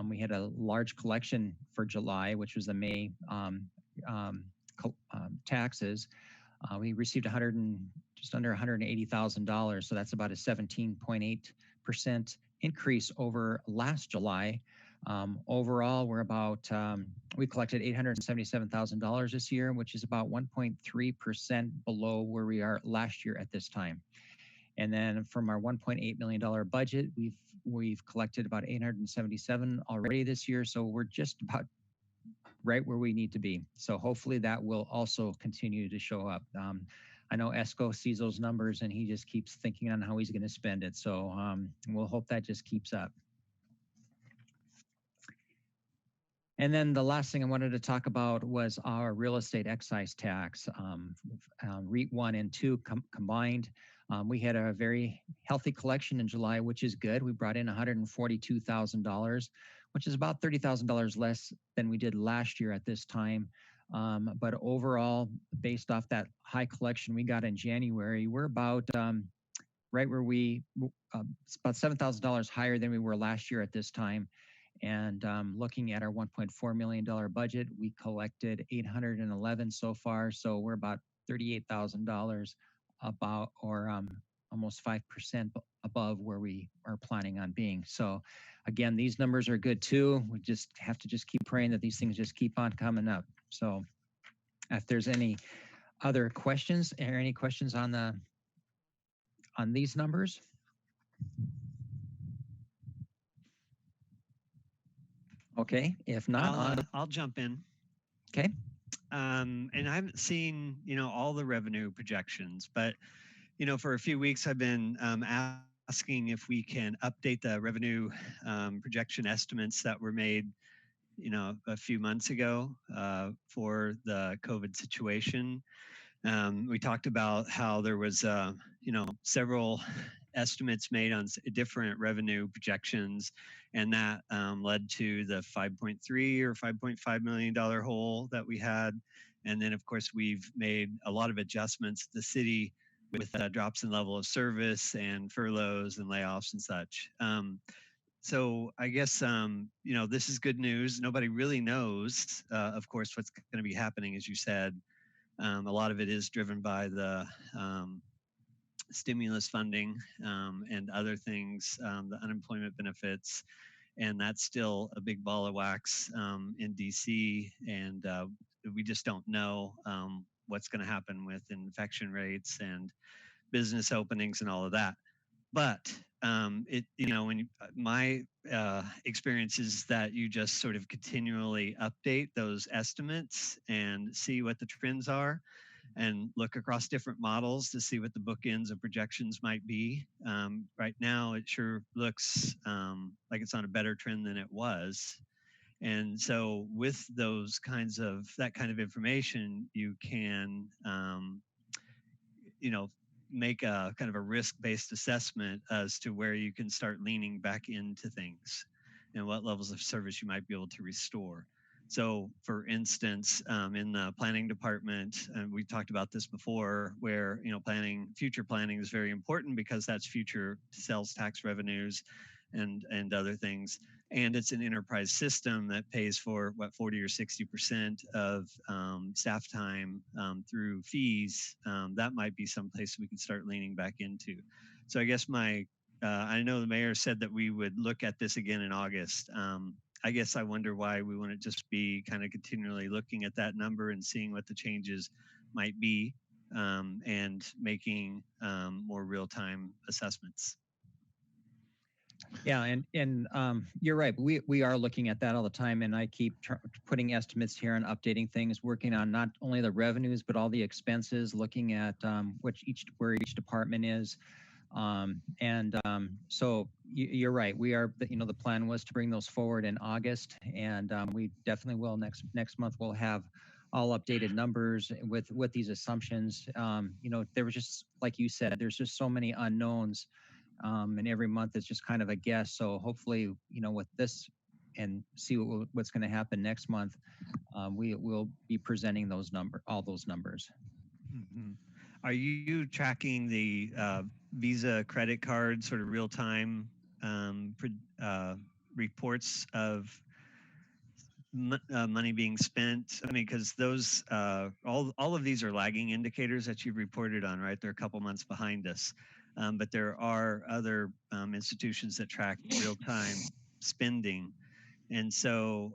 We had a large collection for July, which was the May taxes. We received just under $180,000. So that's about a 17.8% increase over last July. Overall, we're about, we collected $877,000 this year, which is about 1.3% below where we are last year at this time. And then from our $1.8 million budget, we've collected about 877 already this year. So we're just about right where we need to be. So hopefully that will also continue to show up. I know Esco sees those numbers and he just keeps thinking on how he's going to spend it. So we'll hope that just keeps up. And then the last thing I wanted to talk about was our real estate excise tax. REIT 1 and 2 combined, We had a very healthy collection in July, which is good. We brought in $142,000, which is about $30,000 less than we did last year at this time. But overall, based off that high collection we got in January, we're about right where about $7,000 higher than we were last year at this time. And looking at our $1.4 million budget, we collected 811 so far. So we're about $38,000 about, or almost 5% above where we are planning on being. So again, these numbers are good too. We just have to just keep praying that these things just keep on coming up. So if there's any other questions or any questions on these numbers. Okay, if not, I'll jump in. Okay. And I haven't seen, all the revenue projections, but, for a few weeks I've been asking if we can update the revenue projection estimates that were made, a few months ago for the COVID situation. We talked about how there was, several estimates made on different revenue projections, and that led to the $5.3 or $5.5 million hole that we had. And then, of course, we've made a lot of adjustments to the city with drops in level of service and furloughs and layoffs and such. So I guess, this is good news. Nobody really knows, of course, what's going to be happening, as you said. A lot of it is driven by the stimulus funding and other things, the unemployment benefits, and that's still a big ball of wax in DC, and we just don't know what's going to happen with infection rates and business openings and all of that. But my experience is that you just sort of continually update those estimates and see what the trends are, and look across different models to see what the bookends of projections might be. Right now, it sure looks like it's on a better trend than it was. And so with that kind of information, you can, make a kind of a risk-based assessment as to where you can start leaning back into things and what levels of service you might be able to restore. So for instance, in the planning department, and we talked about this before, where future planning is very important because that's future sales tax revenues and other things. And it's an enterprise system that pays for 40 or 60% of staff time through fees. That might be someplace we could start leaning back into. So I guess I know the mayor said that we would look at this again in August. I guess I wonder why we wouldn't just be kind of continually looking at that number and seeing what the changes might be and making more real-time assessments. Yeah, and you're right. We are looking at that all the time, and I keep putting estimates here and updating things, working on not only the revenues but all the expenses, looking at where each department is. So you're right. We are, the plan was to bring those forward in August, and we definitely will next month. We'll have all updated numbers with these assumptions. There was just, like you said, there's just so many unknowns. And every month is just kind of a guess. So hopefully, with this and see what's going to happen next month, we will be presenting all those numbers. Mm-hmm. Are you tracking the Visa credit card sort of real time reports of money being spent? I mean, because those all of these are lagging indicators that you've reported on, right? They're a couple months behind us. But there are other institutions that track real-time spending. And so,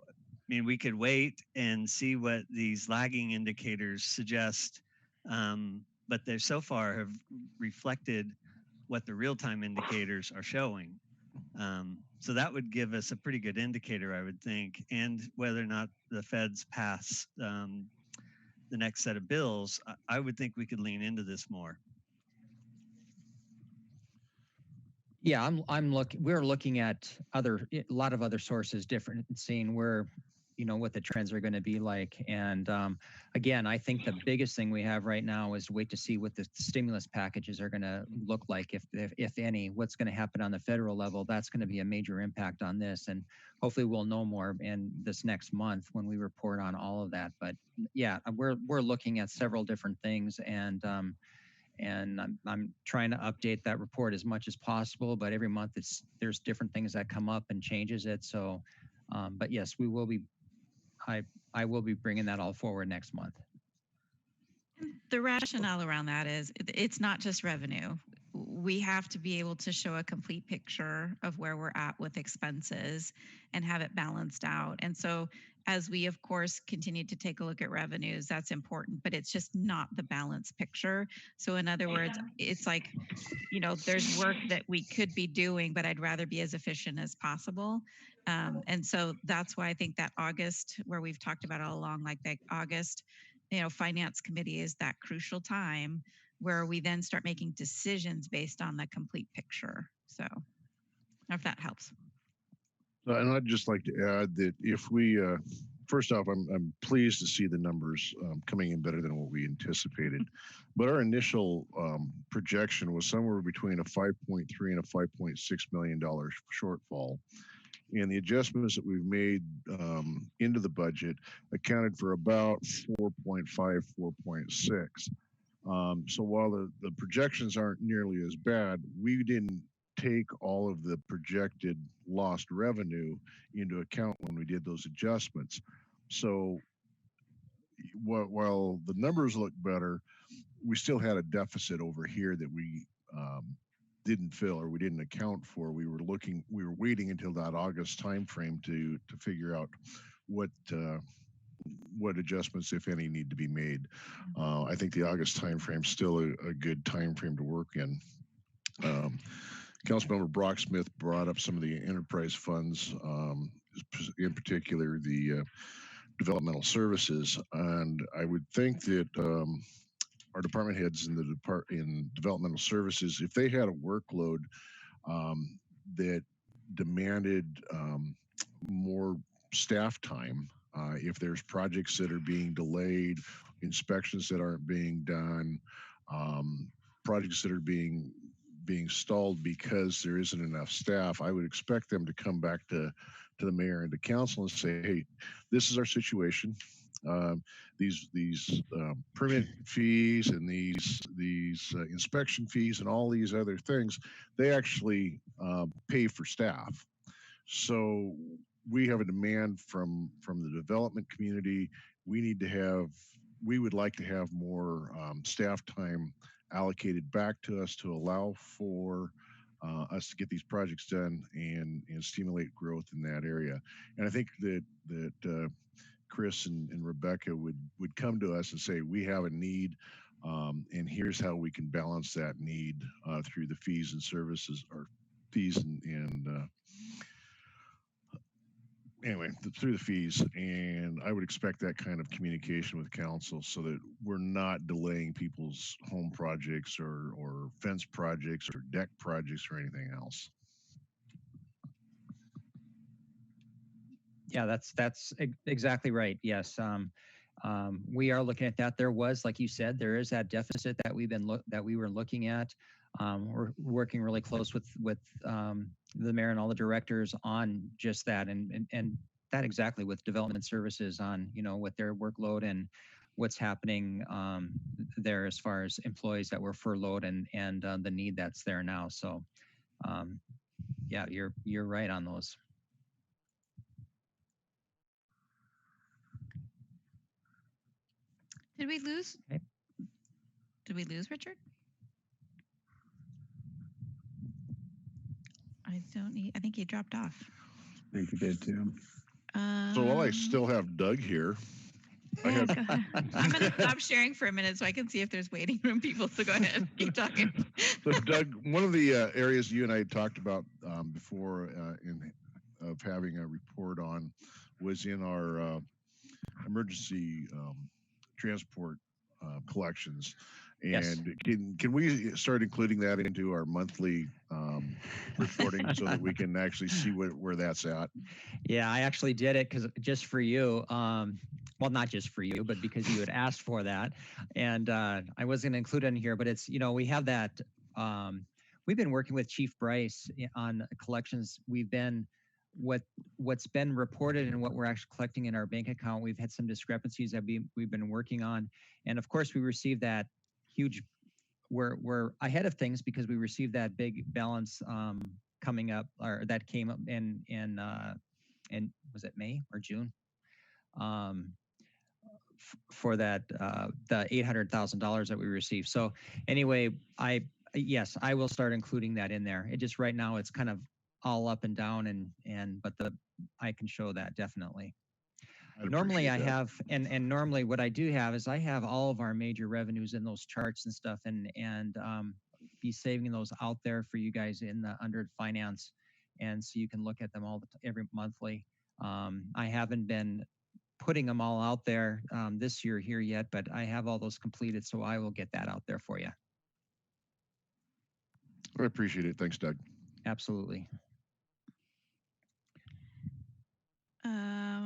we could wait and see what these lagging indicators suggest, but they so far have reflected what the real-time indicators are showing. So that would give us a pretty good indicator, I would think, and whether or not the feds pass the next set of bills, I would think we could lean into this more. Yeah, we're looking at a lot of other sources, different, seeing where what the trends are going to be like. And again, I think the biggest thing we have right now is to wait to see what the stimulus packages are going to look like, if any. What's going to happen on the federal level. That's going to be a major impact on this, and hopefully we'll know more in this next month when we report on all of that. But yeah, we're looking at several different things, and I'm trying to update that report as much as possible. But every month there's different things that come up and changes it. So, but yes, we will be. I will be bringing that all forward next month. The rationale around that is it's not just revenue. We have to be able to show a complete picture of where we're at with expenses and have it balanced out. And so as we, of course, continue to take a look at revenues, that's important, but it's just not the balanced picture. So in other words, it's like, there's work that we could be doing, but I'd rather be as efficient as possible. And so that's why I think that August, where we've talked about all along, like that August, finance committee is that crucial time where we then start making decisions based on the complete picture. So if that helps. And I'd just like to add that if we, first off, I'm pleased to see the numbers coming in better than what we anticipated. But our initial projection was somewhere between a $5.3 and a $5.6 million shortfall. And the adjustments that we've made into the budget accounted for about 4.5, 4.6. So while the projections aren't nearly as bad, we didn't take all of the projected lost revenue into account when we did those adjustments. So while the numbers look better, we still had a deficit over here that we didn't fill, or we didn't account for. We were waiting until that August timeframe to figure out what adjustments, if any, need to be made. I think the August timeframe is still a good timeframe to work in. Councilmember Brocksmith brought up some of the enterprise funds, in particular the developmental services, and I would think that our department heads in developmental services, if they had a workload that demanded more staff time, if there's projects that are being delayed, inspections that aren't being done, projects that are being stalled because there isn't enough staff, I would expect them to come back to the mayor and to council and say, hey, this is our situation. These permit fees and these inspection fees and all these other things, they actually pay for staff. So we have a demand from the development community. We would like to have more staff time allocated back to us to allow for us to get these projects done and stimulate growth in that area. And I think that Chris and Rebecca would come to us and say, we have a need, and here's how we can balance that need through the fees and services, or fees and anyway, through the fees. And I would expect that kind of communication with council so that we're not delaying people's home projects or fence projects or deck projects or anything else. Yeah, that's exactly right. Yes, we are looking at that. There was, like you said, there is that deficit that we were looking at. We're working really close with the mayor and all the directors on just that, and that exactly with development services on with their workload and what's happening there as far as employees that were furloughed and the need that's there now. So yeah, you're right on those. Did we lose? Okay. Did we lose Richard? I think he dropped off. I think you did too. So while I still have Doug here, I'm going to stop sharing for a minute so I can see if there's waiting room people. So go ahead, keep talking. So Doug, one of the areas you and I talked about before of having a report on was in our emergency transport collections. Yes. And can we start including that into our monthly reporting so that we can actually see where that's at? Yeah, I actually did it because just for you. Well, not just for you, but because you had asked for that, and I was going to include it in here. But it's we have that. We've been working with Chief Bryce on collections. We've been what's been reported and what we're actually collecting in our bank account. We've had some discrepancies that we've been working on, and of course we received that huge. We're ahead of things because we received that big balance coming up, or that came up in was it May or June? Um, for that the $800,000 that we received. So anyway, yes, I will start including that in there. It just right now it's kind of all up and down, and but I can show that definitely. Normally I have and normally what I do have is I have all of our major revenues in those charts and stuff, and be saving those out there for you guys in the under finance, and so you can look at them every monthly. I haven't been putting them all out there this year here yet, but I have all those completed, so I will get that out there for you. I appreciate it. Thanks, Doug. Absolutely.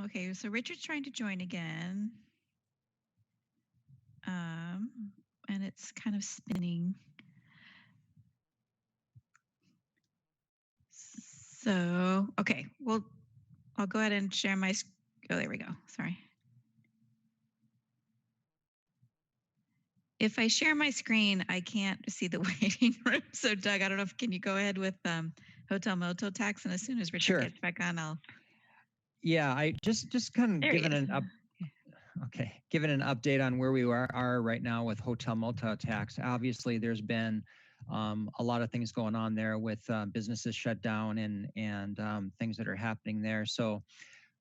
Okay, so Richard's trying to join again. And it's kind of spinning. So, okay, well, I'll go ahead and share my, oh, there we go, sorry. If I share my screen, I can't see the waiting room. So Doug, I don't know if, can you go ahead with hotel motel tax? And as soon as Richard gets back on, I'll. Yeah, I just kind of giving an update on where we are right now with hotel motel tax. Obviously, there's been a lot of things going on there with businesses shut down and things that are happening there. So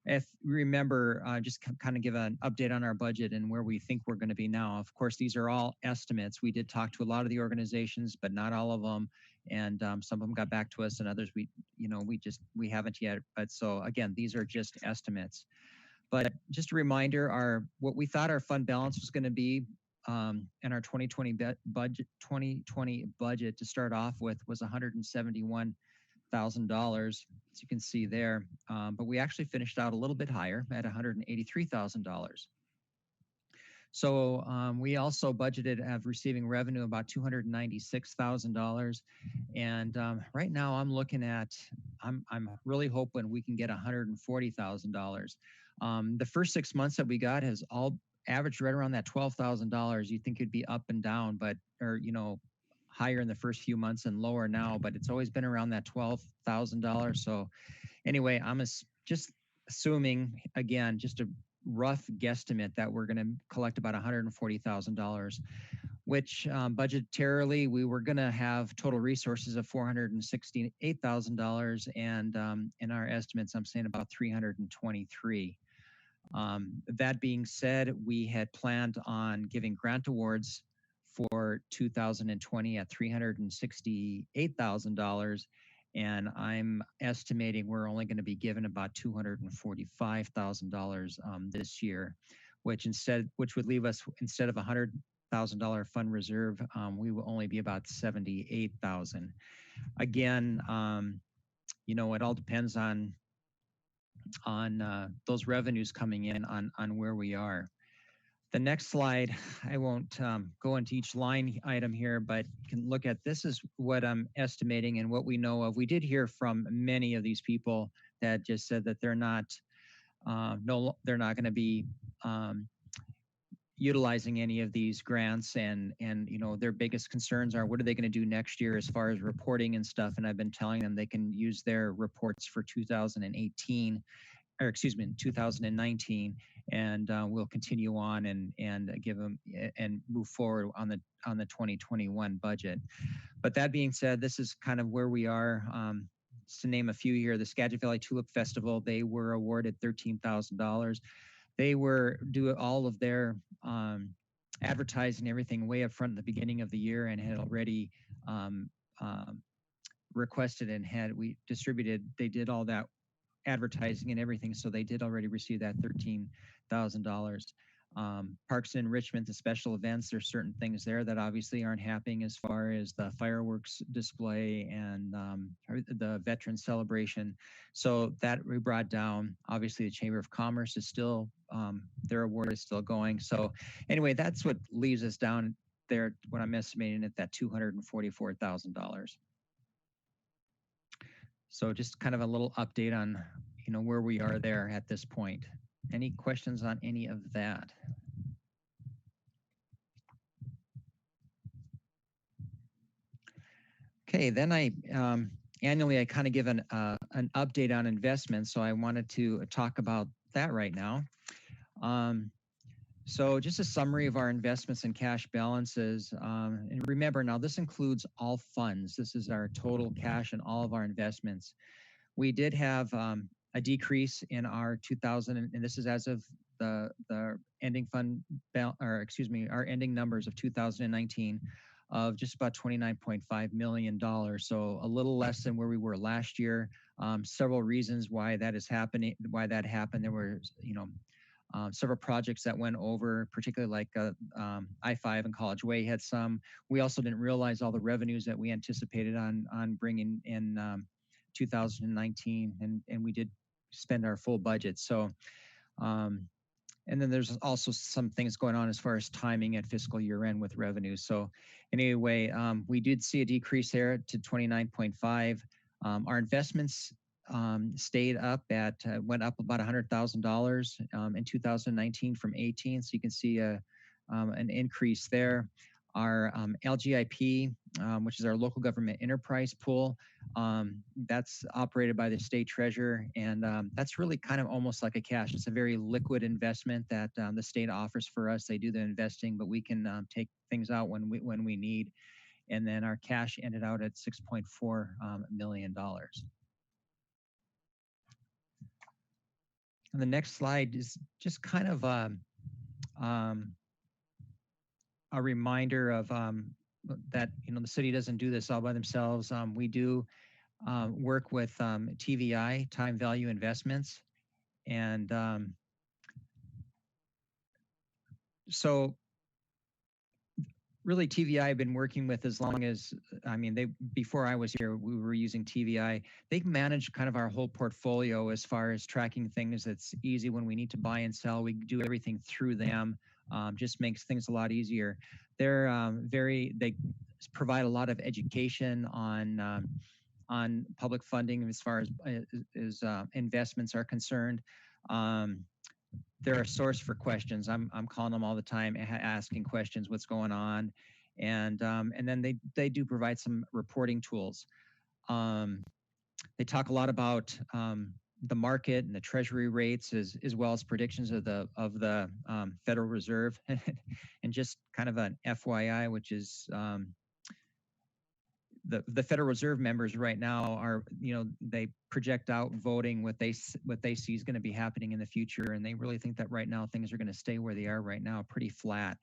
if you remember, just kind of give an update on our budget and where we think we're going to be now. Of course, these are all estimates. We did talk to a lot of the organizations, but not all of them. And some of them got back to us, and others we haven't yet. But so again, these are just estimates. But just a reminder, what we thought our fund balance was going to be in our 2020 budget to start off with was $171,000, as you can see there. But we actually finished out a little bit higher at $183,000. So we also budgeted of receiving revenue about $296,000, and right now I'm looking at I'm really hoping we can get $140,000. The first 6 months that we got has all averaged right around that $12,000. You think it'd be up and down, or higher in the first few months and lower now, but it's always been around that $12,000. So anyway, I'm just assuming, again, just a rough guesstimate that we're going to collect about $140,000, which budgetarily we were going to have total resources of $468,000, and in our estimates, I'm saying about $323,000. That being said, we had planned on giving grant awards for 2020 at $368,000, and I'm estimating we're only going to be given about $245,000 this year, which would leave us, instead of $100,000 fund reserve, we will only be about $78,000. Again, it all depends on those revenues coming in on where we are. The next slide, I won't go into each line item here, but you can look at, this is what I'm estimating and what we know of. We did hear from many of these people that just said that they're not going to be utilizing any of these grants, and their biggest concerns are, what are they going to do next year as far as reporting and stuff. And I've been telling them they can use their reports for 2019, and we'll continue on and give them and move forward on the 2021 budget. But that being said, this is kind of where we are. Just to name a few here, the Skagit Valley Tulip Festival, they were awarded $13,000. They do all of their advertising, everything way up front at the beginning of the year, and had already requested and we distributed. They did all that advertising and everything, so they did already receive that $13,000. Parks and enrichment, the special events, there's certain things there that obviously aren't happening as far as the fireworks display and the veteran celebration. So that we brought down. Obviously, the Chamber of Commerce is still, their award is still going. So anyway, that's what leaves us down there, what I'm estimating at that $244,000. So just kind of a little update on, where we are there at this point. Any questions on any of that? Okay, then annually I kind of give an update on investments, so I wanted to talk about that right now. So just a summary of our investments and cash balances. And remember now, this includes all funds. This is our total cash and all of our investments. We did have a decrease in our 2000, and this is as of the ending fund, or excuse me, our ending numbers of 2019 of just about $29.5 million. So a little less than where we were last year. Several reasons why that is happening, why that happened. There were, several projects that went over, particularly like I-5 and College Way had some. We also didn't realize all the revenues that we anticipated on bringing in 2019, and we did spend our full budget. So, and then there's also some things going on as far as timing at fiscal year end with revenue. So anyway, we did see a decrease there to 29.5. Our investments stayed up at, went up about $100,000 in 2019 from 18. So you can see an increase there. Our LGIP, which is our local government enterprise pool, that's operated by the state treasurer, and that's really kind of almost like a cash. It's a very liquid investment that the state offers for us. They do the investing, but we can take things out when we need. And then our cash ended out at $6.4 million. And the next slide is just kind of a reminder of that, the city doesn't do this all by themselves. We do work with TVI, Time Value Investments. And so really TVI I've been working with as long as, before I was here, we were using TVI. They manage kind of our whole portfolio as far as tracking things. That's easy when we need to buy and sell. We do everything through them. Just makes things a lot easier. They're they provide a lot of education on public funding as far as investments are concerned. They're a source for questions. I'm calling them all the time, asking questions, what's going on, and then they do provide some reporting tools. They talk a lot about the market and the treasury rates as well as predictions of the Federal Reserve. And just kind of an FYI, which is the Federal Reserve members right now are, they project out voting what they see is going to be happening in the future, and they really think that right now things are going to stay where they are right now, pretty flat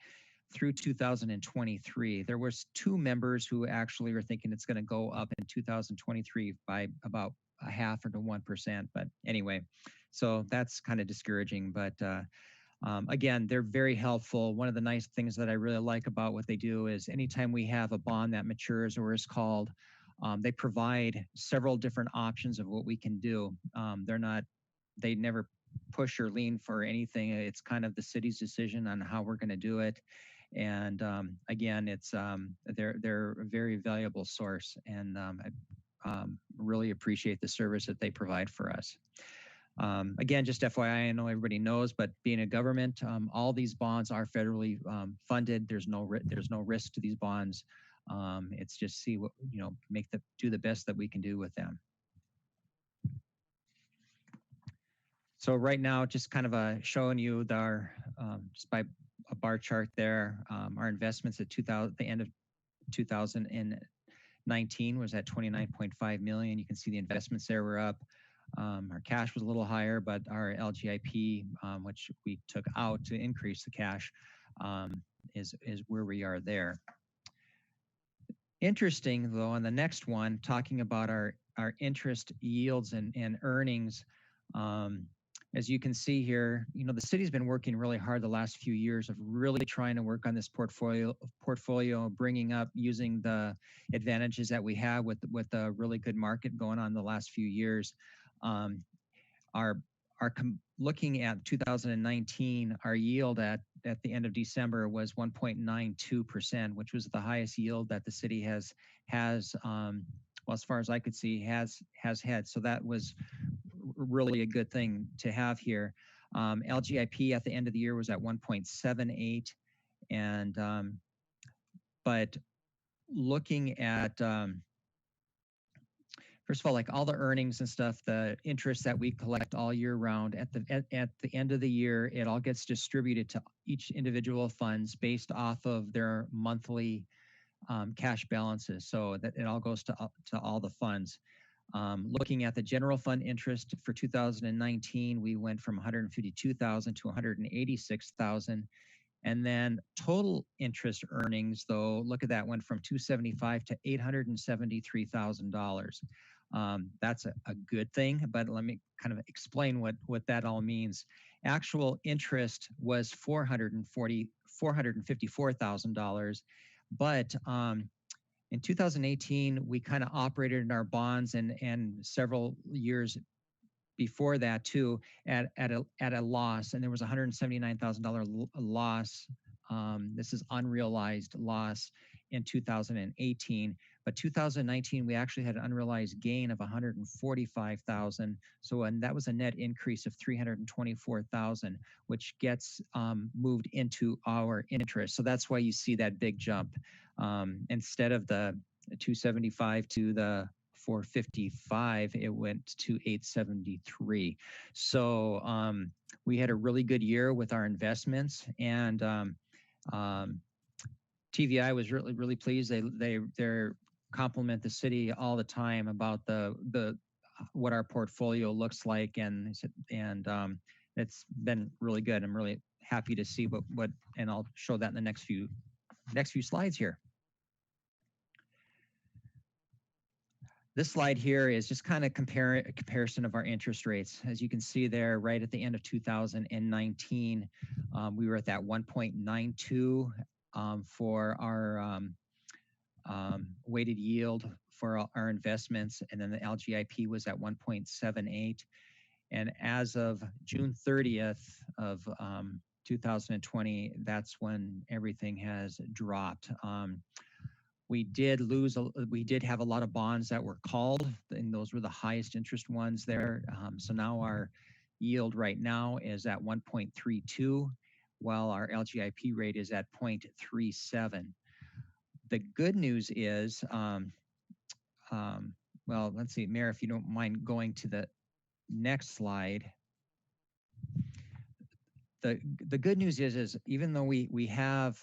through 2023. There was 2 members who actually are thinking it's going to go up in 2023 by about 0.5% to 1%. But anyway, so that's kind of discouraging. But again, they're very helpful. One of the nice things that I really like about what they do is anytime we have a bond that matures or is called, they provide several different options of what we can do. They never push or lean for anything. It's kind of the city's decision on how we're going to do it. And again, it's they're a very valuable source, and I really appreciate the service that they provide for us. Again, just FYI, I know everybody knows, but being a government, all these bonds are federally funded. There's no risk to these bonds. It's just see what, do the best that we can do with them. So right now, just kind of showing you our, just by a bar chart there, our investments at the end of 2019 was at 29.5 million. You can see the investments there were up. Our cash was a little higher, but our LGIP, which we took out to increase the cash, is where we are there. Interesting though, on the next one, talking about our interest yields and earnings, as you can see here, the city's been working really hard the last few years of really trying to work on this portfolio, bringing up using the advantages that we have with a really good market going on the last few years. Our looking at 2019, our yield at the end of December was 1.92%, which was the highest yield that the city has well, as far as I could see, has had. So that was really a good thing to have here. LGIP at the end of the year was at 1.78, and but looking at first of all, like all the earnings and stuff, the interest that we collect all year round, at the end of the year, it all gets distributed to each individual funds based off of their monthly cash balances. So that it all goes to all the funds. Looking at the general fund interest for 2019, we went from 152,000 to 186,000. And then total interest earnings, though, look at that, went from 275 to $873,000. That's a good thing, but let me kind of explain what that all means. Actual interest was $454,000, but in 2018, we kind of operated in our bonds and several years before that too at a loss, and there was $179,000 loss. This is unrealized loss in 2018, but 2019 we actually had an unrealized gain of 145,000. So, and that was a net increase of 324,000, which gets moved into our interest. So that's why you see that big jump. Instead of the 275 to the 455, it went to 873. So we had a really good year with our investments, and TVI was really pleased. They compliment the city all the time about the what our portfolio looks like, and it's been really good. I'm really happy to see what and I'll show that in the next few slides here. This slide here is just kind of a comparison of our interest rates. As you can see there, right at the end of 2019, we were at that 1.92 for our weighted yield for our investments, and then the LGIP was at 1.78. And as of June 30th of 2020, that's when everything has dropped. We did have a lot of bonds that were called, and those were the highest interest ones there. So now our yield right now is at 1.32, while our LGIP rate is at 0.37. The good news is, well, let's see, Mayor, if you don't mind going to the next slide. The good news is even though we have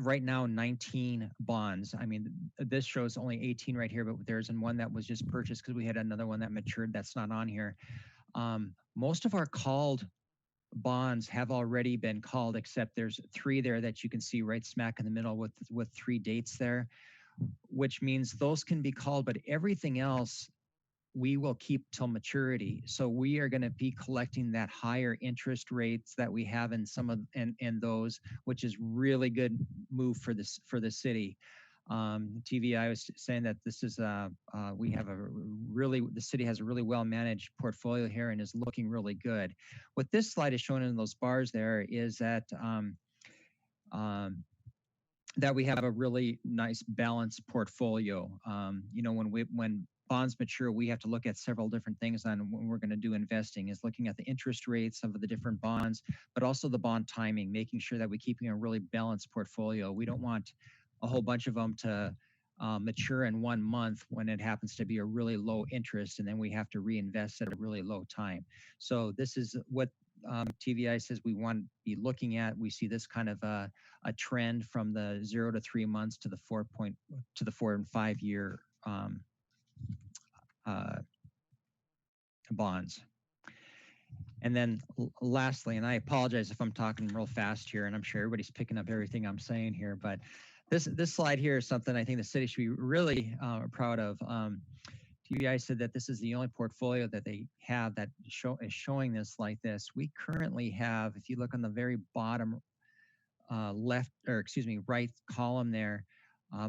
right now 19 bonds. I mean, this shows only 18 right here, but there's one that was just purchased because we had another one that matured that's not on here. Most of our called bonds have already been called, except there's 3 there that you can see right smack in the middle with 3 dates there, which means those can be called, but everything else we will keep till maturity. So we are going to be collecting that higher interest rates that we have in some of and those, which is really good move for the city. TVI was saying that this is we have the city has a really well managed portfolio here and is looking really good. What this slide is showing in those bars there is that that we have a really nice balanced portfolio. You know, when bonds mature, we have to look at several different things on when we're going to do investing, is looking at the interest rates of the different bonds, but also the bond timing, making sure that we're keeping a really balanced portfolio. We don't want a whole bunch of them to mature in 1 month when it happens to be a really low interest, and then we have to reinvest at a really low time. So this is what TVI says we want to be looking at. We see this kind of a trend from the 0 to 3 months to the 4 and 5 year bonds. And then lastly, and I apologize if I'm talking real fast here, and I'm sure everybody's picking up everything I'm saying here, but this slide here is something I think the city should be really proud of. TVI said that this is the only portfolio that they have that is showing this like this. We currently have, if you look on the very bottom right column there,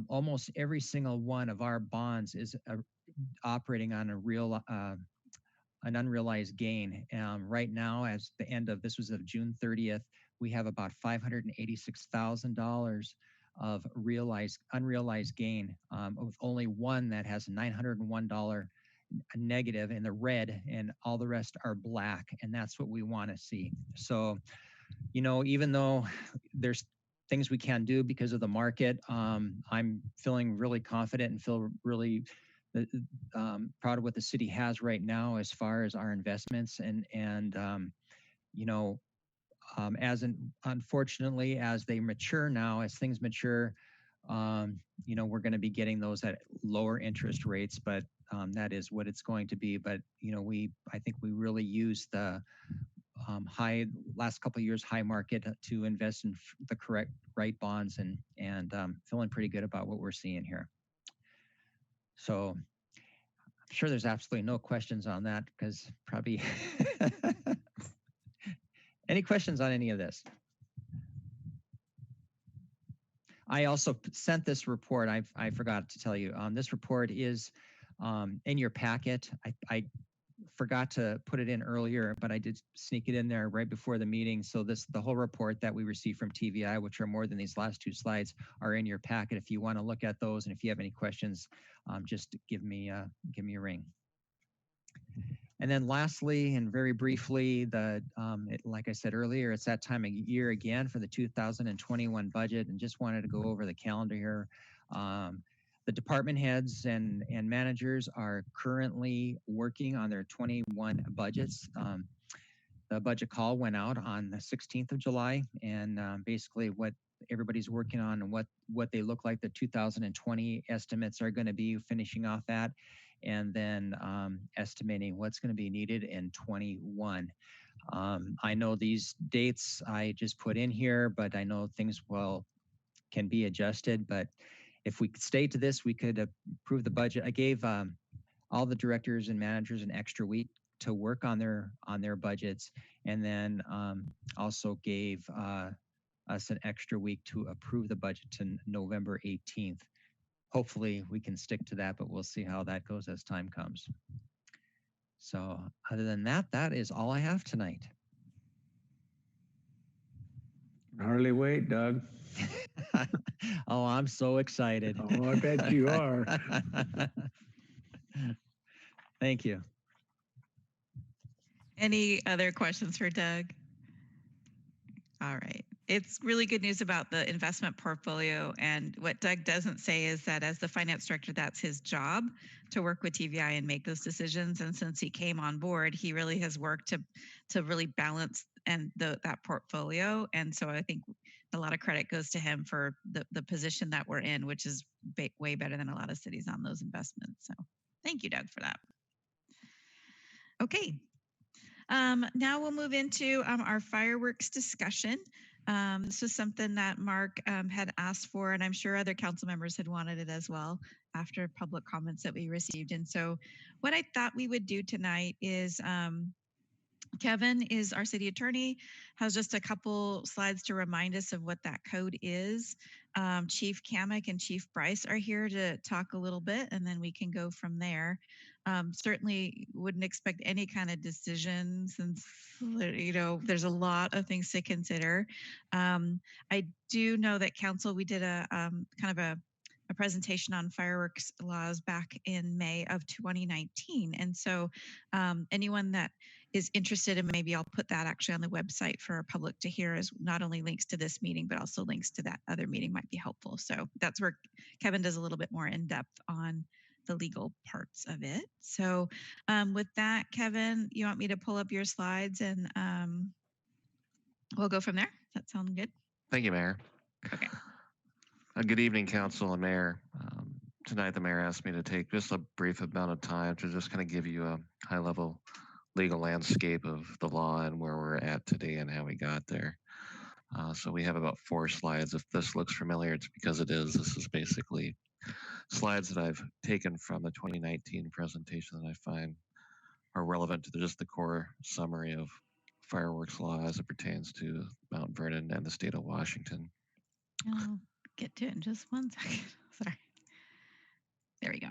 almost every single one of our bonds is operating on an unrealized gain. Right now, as the end of this was of June 30th, we have about $586,000 of unrealized gain, with only one that has $901 negative in the red, and all the rest are black, and that's what we want to see. So, even though there's things we can do because of the market, I'm feeling really confident and feel really proud of what the city has right now as far as our investments, and unfortunately, as they mature now, as things mature, we're going to be getting those at lower interest rates, but that is what it's going to be. But I think we really use the last couple of years high market to invest in the right bonds, and feeling pretty good about what we're seeing here. So I'm sure there's absolutely no questions on that, because probably any questions on any of this? I also sent this report. I forgot to tell you. This report is in your packet. I forgot to put it in earlier, but I did sneak it in there right before the meeting. So the whole report that we received from TVI, which are more than these last two slides, are in your packet. If you want to look at those, and if you have any questions, just give me a ring. And then lastly, and very briefly, like I said earlier, it's that time of year again for the 2021 budget, and just wanted to go over the calendar here. The department heads and managers are currently working on their 21 budgets. The budget call went out on the 16th of July, and basically what everybody's working on and what they look like the 2020 estimates are going to be, finishing off that, and then estimating what's going to be needed in 21. I know these dates I just put in here, but I know things can be adjusted. But if we stay to this, we could approve the budget. I gave all the directors and managers an extra week to work on their budgets, and then also gave us an extra week to approve the budget to November 18th. Hopefully we can stick to that, but we'll see how that goes as time comes. So other than that, that is all I have tonight. Hardly wait, Doug. Oh, I'm so excited. Oh, I bet you are. Thank you. Any other questions for Doug? All right. It's really good news about the investment portfolio. And what Doug doesn't say is that as the finance director, that's his job, to work with TVI and make those decisions. And since he came on board, he really has worked to really balance that portfolio. And so I think a lot of credit goes to him for the position that we're in, which is way better than a lot of cities on those investments. So thank you, Doug, for that. Okay. Now we'll move into our fireworks discussion. This was something that Mark had asked for, and I'm sure other council members had wanted it as well after public comments that we received. And so what I thought we would do tonight is Kevin is our city attorney, has just a couple slides to remind us of what that code is. Chief Kamek and Chief Bryce are here to talk a little bit, and then we can go from there. Certainly wouldn't expect any kind of decision, since there's a lot of things to consider. I do know that council, we did a kind of a presentation on fireworks laws back in May of 2019. And so anyone that is interested, and maybe I'll put that actually on the website for our public to hear, as not only links to this meeting, but also links to that other meeting might be helpful. So that's where Kevin does a little bit more in depth on the legal parts of it. So with that, Kevin, you want me to pull up your slides, and we'll go from there? Does that sound good? Thank you, Mayor. Okay. Good evening, Council and Mayor. Tonight, the Mayor asked me to take just a brief amount of time to just kind of give you a high-level legal landscape of the law and where we're at today and how we got there. So we have about 4 slides. If this looks familiar, it's because it is. This is basically slides that I've taken from the 2019 presentation that I find are relevant to just the core summary of fireworks law as it pertains to Mount Vernon and the state of Washington. I'll get to it in just one second. Sorry. There we go.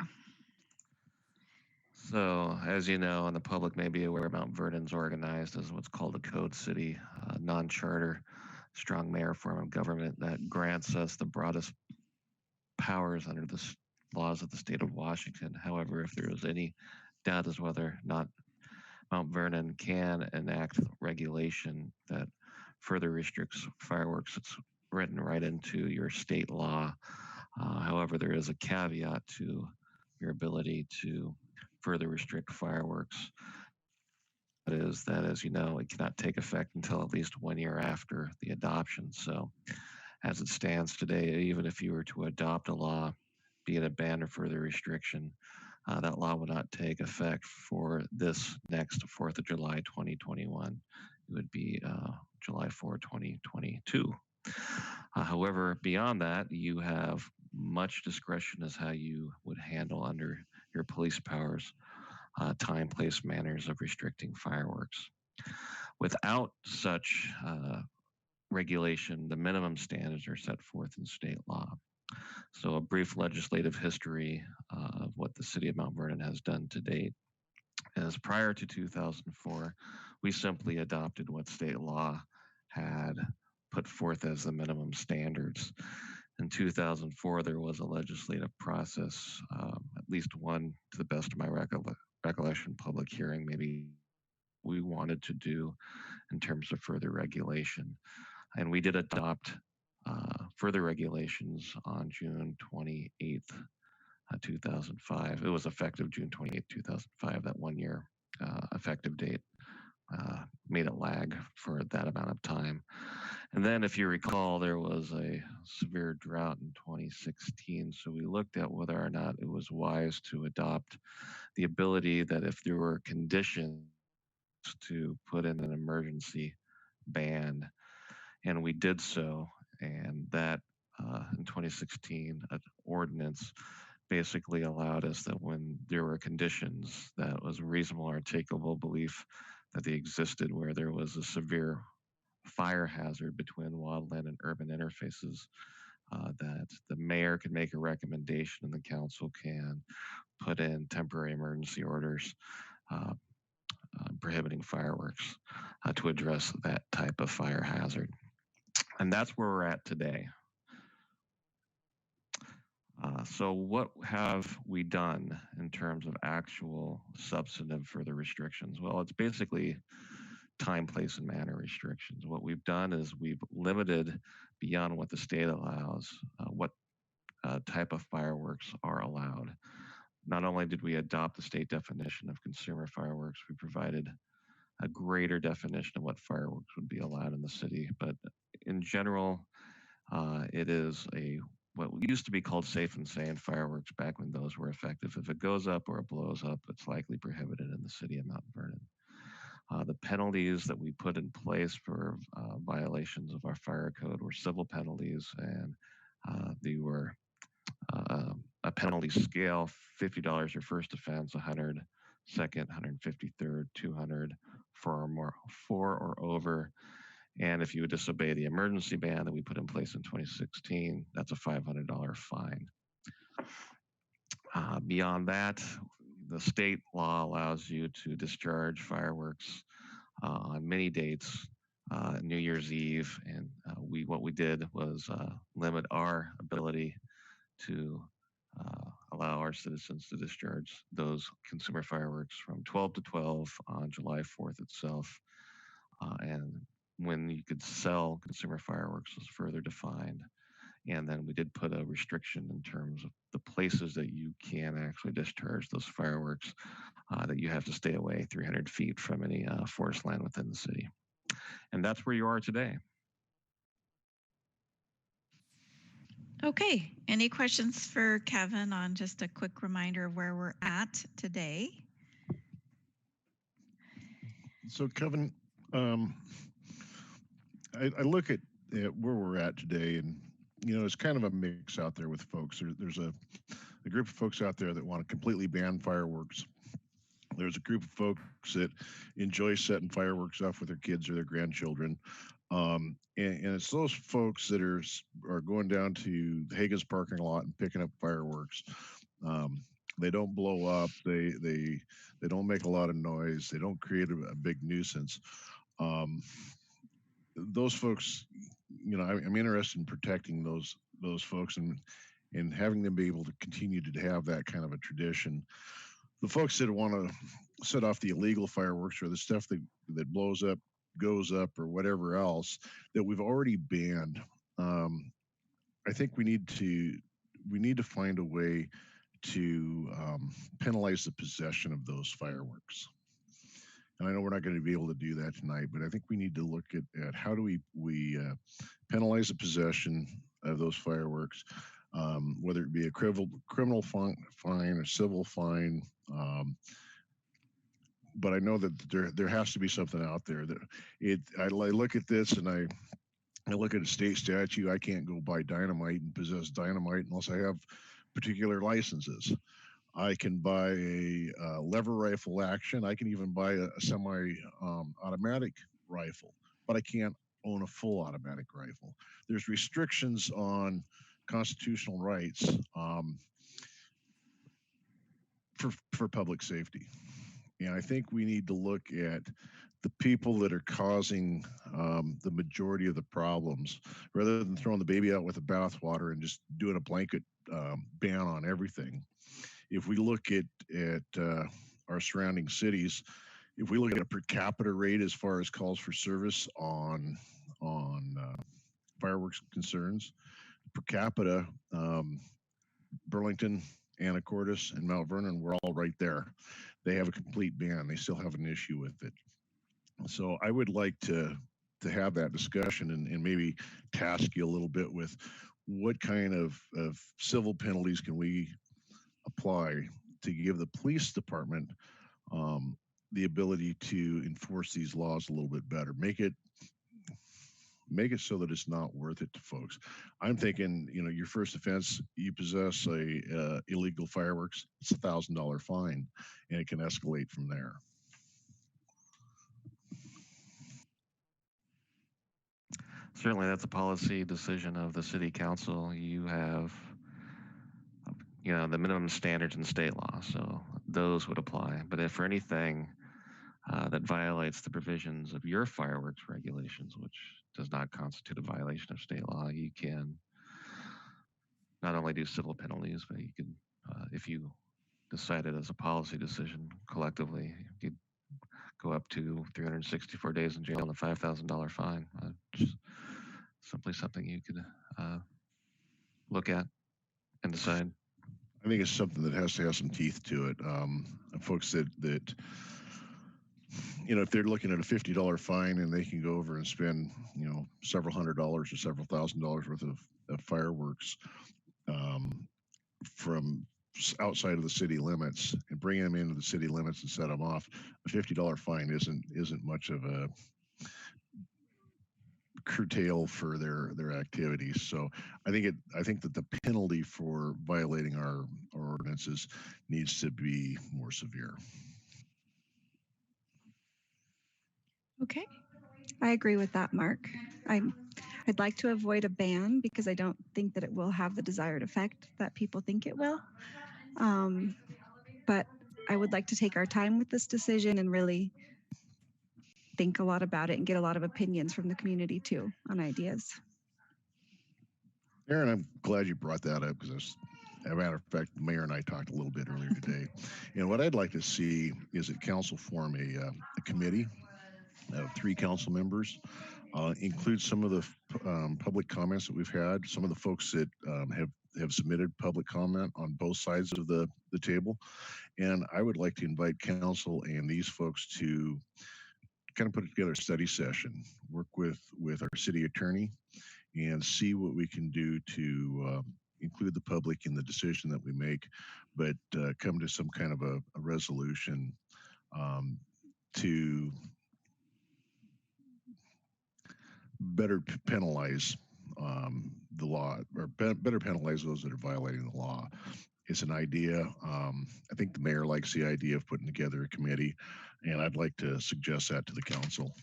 So, as you know, and the public may be aware, Mount Vernon's organized as what's called a code city, non-charter, strong mayor form of government that grants us the broadest powers under the laws of the state of Washington. However, if there is any doubt as whether or not Mount Vernon can enact regulation that further restricts fireworks, it's written right into your state law. However, there is a caveat to your ability to further restrict fireworks. That is that, as you know, it cannot take effect until at least 1 year after the adoption. So as it stands today, even if you were to adopt a law, be it a ban or further restriction, that law would not take effect for this next 4th of July 2021. It would be July 4, 2022. However, beyond that, you have much discretion as how you would handle under your police powers, time, place, manners of restricting fireworks. Without such regulation, the minimum standards are set forth in state law. So a brief legislative history of what the city of Mount Vernon has done to date is prior to 2004, we simply adopted what state law had put forth as the minimum standards. In 2004, there was a legislative process, at least one, to the best of my recollection, public hearing, maybe we wanted to do in terms of further regulation. And we did adopt further regulations on June 28th, 2005. It was effective June 28th, 2005, that 1 year effective date. Made it lag for that amount of time. And then, if you recall, there was a severe drought in 2016. So we looked at whether or not it was wise to adopt the ability that if there were conditions to put in an emergency ban. And we did so. And that in 2016, an ordinance basically allowed us that when there were conditions that was a reasonable, articulable belief that they existed where there was a severe fire hazard between wildland and urban interfaces, that the mayor can make a recommendation and the council can put in temporary emergency orders prohibiting fireworks to address that type of fire hazard. And that's where we're at today. So what have we done in terms of actual substantive further restrictions? Well, it's basically time, place, and manner restrictions. What we've done is we've limited beyond what the state allows, what type of fireworks are allowed. Not only did we adopt the state definition of consumer fireworks, we provided a greater definition of what fireworks would be allowed in the city. But in general, it is what used to be called safe and sane fireworks back when those were effective. If it goes up or it blows up, it's likely prohibited in the city of Mount Vernon. The penalties that we put in place for violations of our fire code were civil penalties, and they were a penalty scale: $50 your first offense, 100 second, 150 third, 200 for or over. And if you would disobey the emergency ban that we put in place in 2016, that's a $500 fine. Beyond that, the state law allows you to discharge fireworks on many dates, New Year's Eve, and what we did was limit our ability to allow our citizens to discharge those consumer fireworks from 12 to 12 on July 4th itself. And when you could sell consumer fireworks was further defined. And then we did put a restriction in terms of the places that you can actually discharge those fireworks, that you have to stay away 300 feet from any forest land within the city. And that's where you are today. Okay, any questions for Kevin on just a quick reminder of where we're at today? So Kevin, I look at where we're at today, and it's kind of a mix out there with folks. There's a group of folks out there that want to completely ban fireworks. There's a group of folks that enjoy setting fireworks off with their kids or their grandchildren. And it's those folks that are going down to Hagen's parking lot and picking up fireworks. They don't blow up. They don't make a lot of noise. They don't create a big nuisance. Those folks, I'm interested in protecting those folks and having them be able to continue to have that kind of a tradition. The folks that want to set off the illegal fireworks or the stuff that blows up, goes up, or whatever else that we've already banned, I think we need to find a way to penalize the possession of those fireworks. And I know we're not going to be able to do that tonight, but I think we need to look at how do we penalize the possession of those fireworks, whether it be a criminal fine or civil fine. But I know that there has to be something out there that I look at this and I look at a state statute. I can't go buy dynamite and possess dynamite unless I have particular licenses. I can buy a lever rifle action. I can even buy a semi-automatic rifle, but I can't own a full automatic rifle. There's restrictions on constitutional rights for public safety. And I think we need to look at the people that are causing the majority of the problems, rather than throwing the baby out with the bathwater and just doing a blanket ban on everything. If we look at our surrounding cities, if we look at a per capita rate as far as calls for service on fireworks concerns, per capita, Burlington, Anacortes, and Mount Vernon, we're all right there. They have a complete ban. They still have an issue with it. So I would like to have that discussion and maybe task you a little bit with what kind of civil penalties can we apply to give the police department the ability to enforce these laws a little bit better. Make it so that it's not worth it to folks. I'm thinking, your first offense, you possess a illegal fireworks, it's $1,000 fine, and it can escalate from there. Certainly, that's a policy decision of the city council. You have, the minimum standards in state law, so those would apply. But if for anything that violates the provisions of your fireworks regulations, which does not constitute a violation of state law, you can not only do civil penalties, but you can, if you decide it as a policy decision collectively, you could go up to 364 days in jail and a $5,000 fine. Just simply something you could look at and decide. I think it's something that has to have some teeth to it. Folks that if they're looking at a $50 fine and they can go over and spend, several $100s or several $1,000s worth of fireworks from outside of the city limits and bring them into the city limits and set them off, a $50 fine isn't much of a curtail for their activities. So I think that the penalty for violating our ordinances needs to be more severe. Okay. I agree with that, Mark. I'd like to avoid a ban because I don't think that it will have the desired effect that people think it will. But I would like to take our time with this decision and really think a lot about it and get a lot of opinions from the community too on ideas. Aaron, I'm glad you brought that up because as a matter of fact, the mayor and I talked a little bit earlier today. And what I'd like to see is that council form a committee of 3 council members, include some of the public comments that we've had, some of the folks that have submitted public comment on both sides of the table. And I would like to invite council and these folks to kind of put together a study session, work with our city attorney and see what we can do to include the public in the decision that we make, but come to some kind of a resolution to better penalize the law, or better penalize those that are violating the law. It's an idea. I think the mayor likes the idea of putting together a committee, and I'd like to suggest that to the council.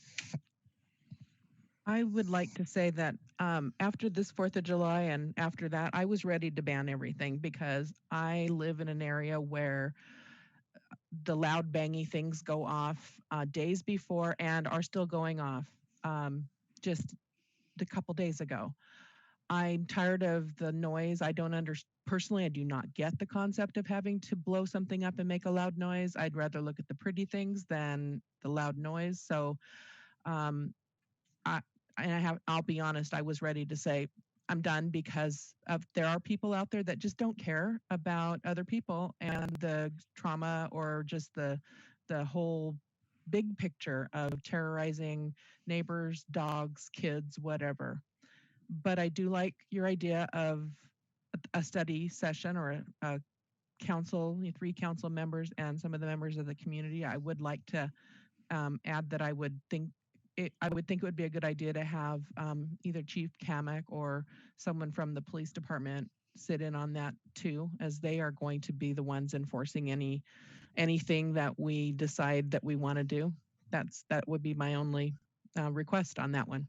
I would like to say that after this 4th of July and after that, I was ready to ban everything because I live in an area where the loud bangy things go off days before and are still going off just a couple days ago. I'm tired of the noise. I don't personally, I do not get the concept of having to blow something up and make a loud noise. I'd rather look at the pretty things than the loud noise. So um, I'll be honest, I was ready to say I'm done because there are people out there that just don't care about other people and the trauma or just the whole big picture of terrorizing neighbors, dogs, kids, whatever. But I do like your idea of a study session or a council, 3 council members and some of the members of the community. I would like to add that I would think it would be a good idea to have either Chief Kamek or someone from the police department sit in on that too, as they are going to be the ones enforcing anything that we decide that we want to do. That would be my only request on that one.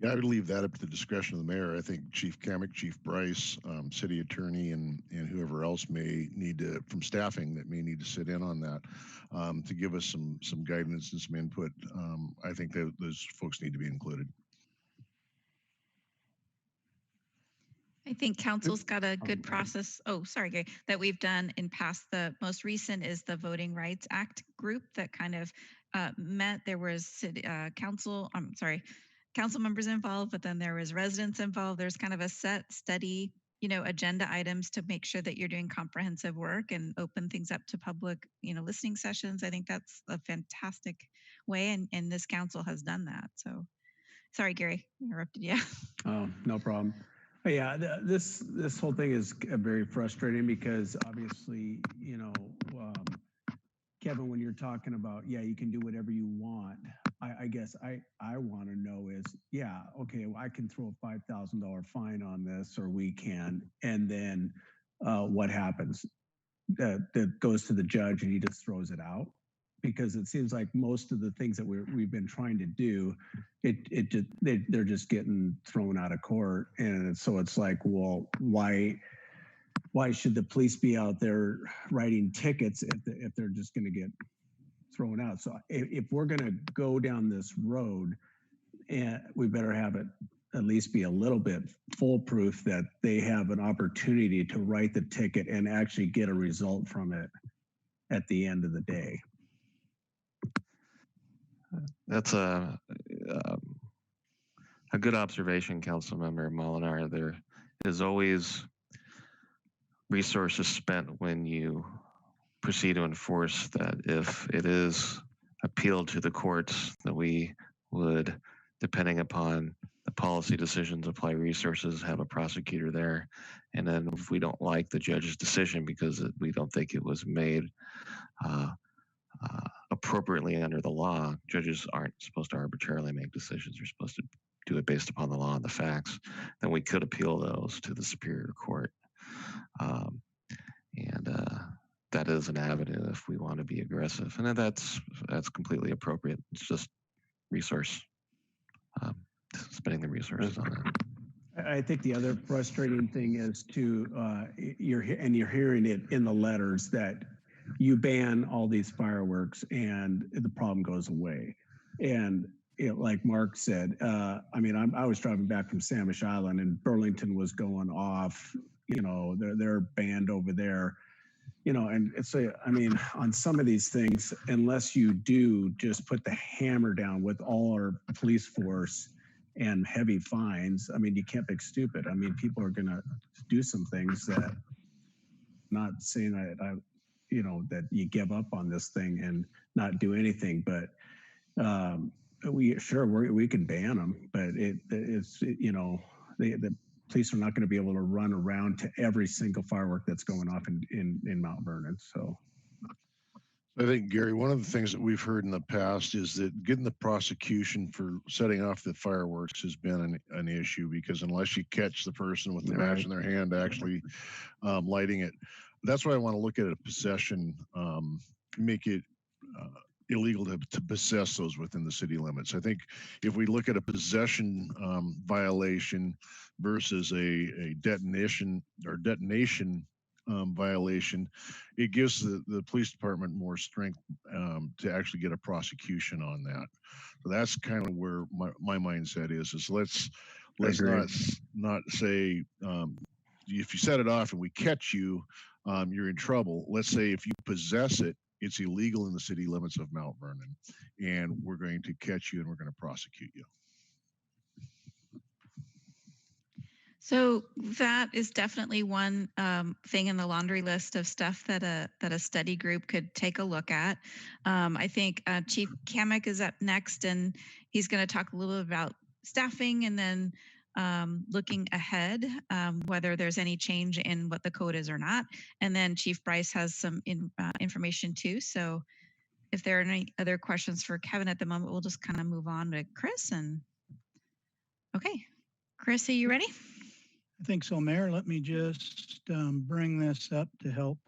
Yeah, I would leave that up to the discretion of the mayor. I think Chief Kamek, Chief Bryce, city attorney, and whoever else may need to, from staffing, that may need to sit in on that to give us some guidance and some input. I think that those folks need to be included. I think council's got a good process. Oh, sorry, Gary, that we've done in past. The most recent is the Voting Rights Act group that kind of met. There was city, council members involved, but then there was residents involved. There's kind of a set study, agenda items to make sure that you're doing comprehensive work and open things up to public, listening sessions. I think that's a fantastic way, and this council has done that. So, sorry, Gary, interrupted you. Oh, no problem. Yeah, this whole thing is very frustrating because obviously, Kevin, when you're talking about, yeah, you can do whatever you want. I guess I want to know is, yeah, okay, well, I can throw a $5,000 fine on this, or we can, and then what happens? That goes to the judge and he just throws it out, because it seems like most of the things that we've been trying to do, they're just getting thrown out of court, and so it's like, well, why should the police be out there writing tickets if they're just going to get thrown out? So if we're going to go down this road, and we better have it at least be a little bit foolproof, that they have an opportunity to write the ticket and actually get a result from it at the end of the day. That's a good observation, Councilmember Molinar. There is always resources spent when you proceed to enforce that. If it is appealed to the courts, that we would, depending upon the policy decisions, apply resources, have a prosecutor there. And then if we don't like the judge's decision because we don't think it was made appropriately under the law, judges aren't supposed to arbitrarily make decisions. They're supposed to do it based upon the law and the facts. Then we could appeal those to the Superior Court. That is an avenue if we want to be aggressive. And that's completely appropriate. It's just resource, spending the resources on that. I think the other frustrating thing is you're hearing it in the letters that you ban all these fireworks and the problem goes away. And like Mark said, I was driving back from Sandwich Island and Burlington was going off, they're banned over there, and so, on some of these things, unless you do just put the hammer down with all our police force and heavy fines, you can't pick stupid. People are going to do some things that, not saying that that you give up on this thing and not do anything, but we can ban them, but the police are not going to be able to run around to every single firework that's going off in Mount Vernon. So I think, Gary, one of the things that we've heard in the past is that getting the prosecution for setting off the fireworks has been an issue, because unless you catch the person with the match in their hand actually lighting it, that's why I want to look at a possession, make it illegal to possess those within the city limits. I think if we look at a possession violation versus a detonation violation, it gives the police department more strength to actually get a prosecution on that. So that's kind of where my mindset is let's not say if you set it off and we catch you, you're in trouble. Let's say if you possess it, it's illegal in the city limits of Mount Vernon, and we're going to catch you and we're going to prosecute you. So that is definitely one thing in the laundry list of stuff that a study group could take a look at. I think Chief Kamek is up next, and he's going to talk a little bit about staffing, and then looking ahead, whether there's any change in what the code is or not. And then Chief Bryce has some information too. So if there are any other questions for Kevin at the moment, we'll just kind of move on to Chris. And okay, Chris, are you ready? I think so, Mayor. Let me just bring this up to help.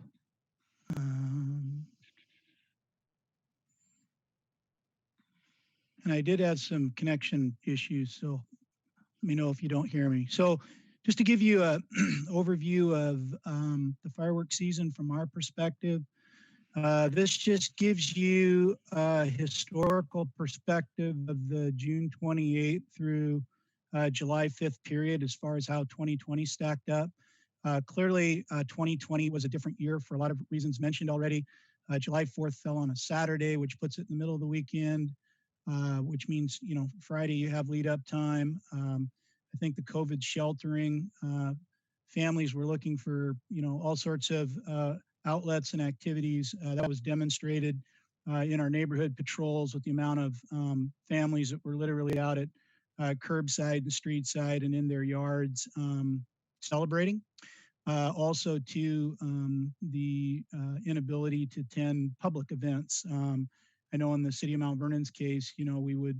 And I did have some connection issues, so let me know if you don't hear me. So just to give you an overview of the fireworks season from our perspective, this just gives you a historical perspective of the June 28th through July 5th period as far as how 2020 stacked up. Clearly, 2020 was a different year for a lot of reasons mentioned already. July 4th fell on a Saturday, which puts it in the middle of the weekend, which means, you know, Friday you have lead up time. I think the COVID sheltering, families were looking for, you know, all sorts of outlets and activities. That was demonstrated in our neighborhood patrols with the amount of families that were literally out at curbside and street side and in their yards celebrating. Also to the inability to attend public events. I know in the city of Mount Vernon's case, you know, we would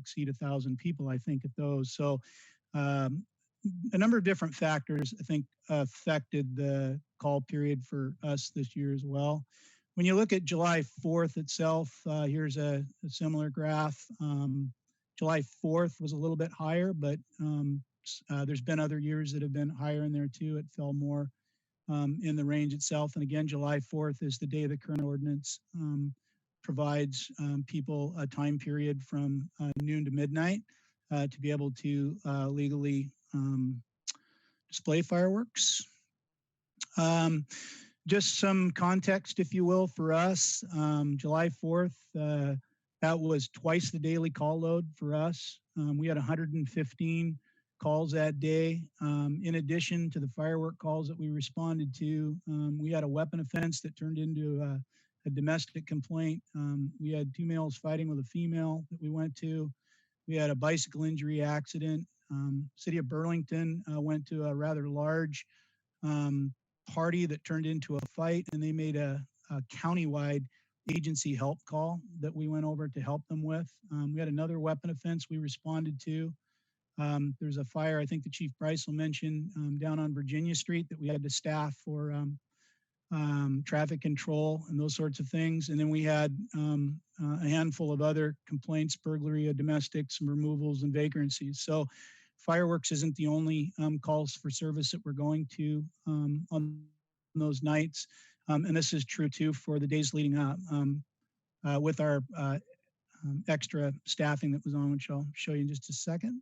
exceed 1,000 people, I think, at those. So a number of different factors, I think, affected the call period for us this year as well. When you look at July 4th itself, here's a similar graph. July 4th was a little bit higher, but there's been other years that have been higher in there too. It fell more in the range itself. And again, July 4th is the day the current ordinance provides people a time period from noon to midnight to be able to legally display fireworks. Just some context, if you will, for us. July 4th, that was twice the daily call load for us. We had 115 calls that day. In addition to the firework calls that we responded to, we had a weapon offense that turned into a domestic complaint. We had 2 males fighting with a female that we went to. We had a bicycle injury accident. City of Burlington went to a rather large party that turned into a fight, and they made a countywide agency help call that we went over to help them with. We had another weapon offense we responded to. There's a fire, I think the Chief Bryce will mention, down on Virginia Street that we had to staff for traffic control and those sorts of things. And then we had a handful of other complaints, burglary, domestic, some removals and vagrancies. So fireworks isn't the only calls for service that we're going to on those nights. And this is true too for the days leading up with our extra staffing that was on, which I'll show you in just a second.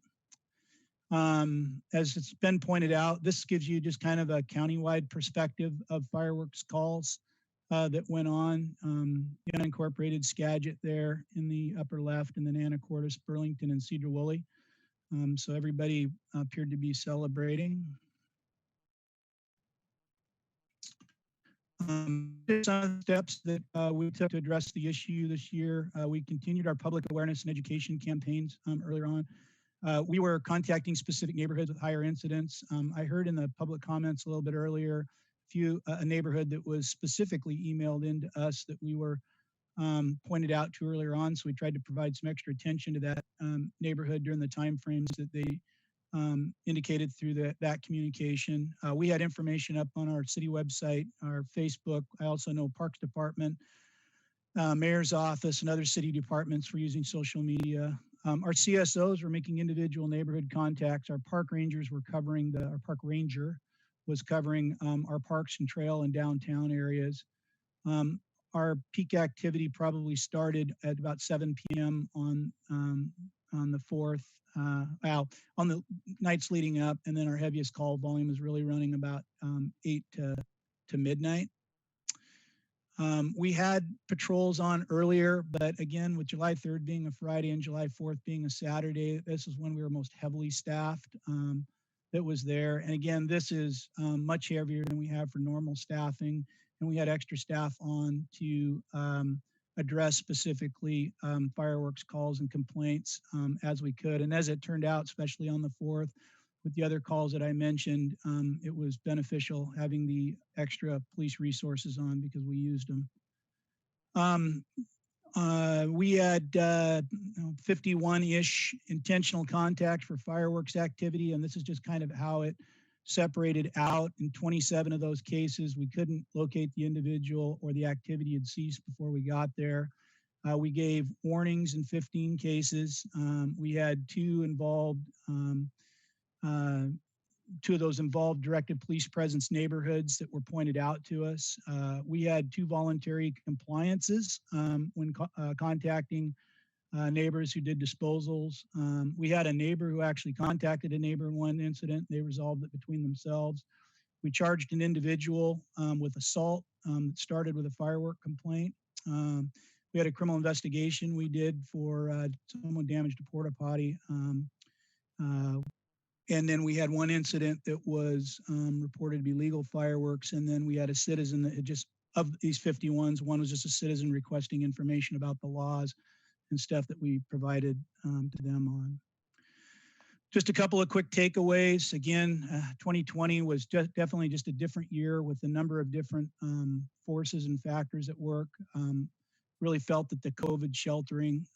As it's been pointed out, this gives you just kind of a countywide perspective of fireworks calls that went on. Unincorporated Skagit there in the upper left, and then Anacortes, Burlington, and Cedar Woolley. So everybody appeared to be celebrating. Some steps that we took to address the issue this year. We continued our public awareness and education campaigns earlier on. We were contacting specific neighborhoods with higher incidents. I heard in the public comments a little bit earlier, a neighborhood that was specifically emailed into us that we were pointed out to earlier on. So we tried to provide some extra attention to that neighborhood during the timeframes that they indicated through that communication. We had information up on our city website, our Facebook. I also know Parks Department, Mayor's Office, and other city departments were using social media. Our CSOs were making individual neighborhood contacts. Our park rangers were covering our park ranger was covering our parks and trail and downtown areas. Our peak activity probably started at about 7 p.m. on the 4th, on the nights leading up, and then our heaviest call volume is really running about 8 to midnight. We had patrols on earlier, but again, with July 3rd being a Friday and July 4th being a Saturday, this is when we were most heavily staffed. That was there. And again, this is much heavier than we have for normal staffing. And we had extra staff on to address specifically fireworks calls and complaints as we could. And as it turned out, especially on the 4th, with the other calls that I mentioned, it was beneficial having the extra police resources on because we used them. We had 51-ish intentional contacts for fireworks activity, and this is just kind of how it separated out. In 27 of those cases, we couldn't locate the individual or the activity had ceased before we got there. We gave warnings in 15 cases. We had two of those involved directed police presence neighborhoods that were pointed out to us. We had 2 voluntary compliances when contacting neighbors who did disposals. We had a neighbor who actually contacted a neighbor in one incident. They resolved it between themselves. We charged an individual with assault that started with a firework complaint. We had a criminal investigation we did for someone damaged a porta potty. And then we had one incident that was reported to be legal fireworks. And then we had a citizen that had just, of these 51s, one was just a citizen requesting information about the laws and stuff that we provided to them on. Just a couple of quick takeaways. Again, 2020 was definitely just a different year with a number of different forces and factors at work. Really felt that the COVID sheltering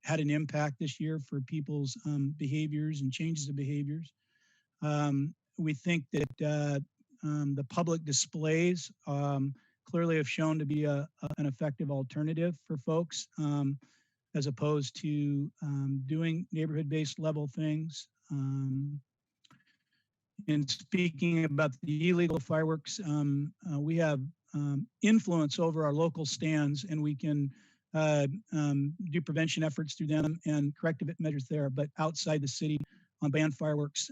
had an impact this year for people's behaviors and changes of behaviors. We think that the public displays clearly have shown to be an effective alternative for folks as opposed to doing neighborhood-based level things. And speaking about the illegal fireworks, we have influence over our local stands, and we can do prevention efforts through them and corrective measures there. But outside the city on banned fireworks,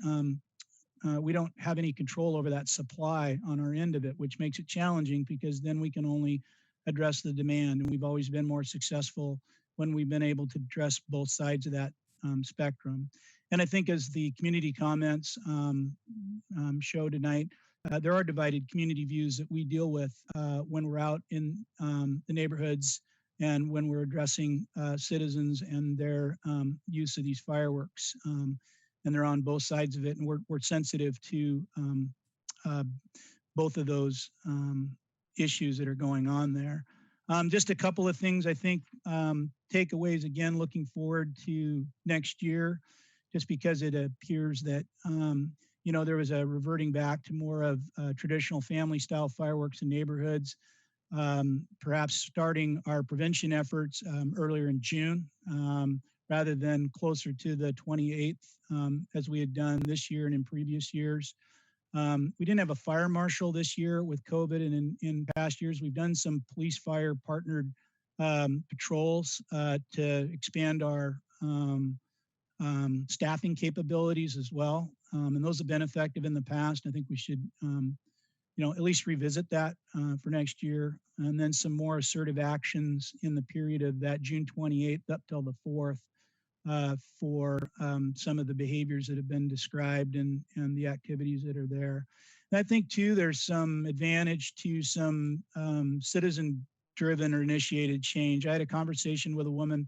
we don't have any control over that supply on our end of it, which makes it challenging because then we can only address the demand. And we've always been more successful when we've been able to address both sides of that spectrum. And I think as the community comments show tonight, there are divided community views that we deal with when we're out in the neighborhoods and when we're addressing citizens and their use of these fireworks. And they're on both sides of it, and we're sensitive to both of those issues that are going on there. Just a couple of things, I think, takeaways, again, looking forward to next year, just because it appears that, you know, there was a reverting back to more of traditional family style fireworks in neighborhoods, perhaps starting our prevention efforts earlier in June, rather than closer to the 28th, as we had done this year and in previous years. We didn't have a fire marshal this year with COVID, and in past years, we've done some police fire partnered patrols to expand our staffing capabilities as well. And those have been effective in the past. I think we should, you know, at least revisit that for next year. And then some more assertive actions in the period of that June 28th up till the 4th for some of the behaviors that have been described and the activities that are there. And I think too, there's some advantage to some citizen-driven or initiated change. I had a conversation with a woman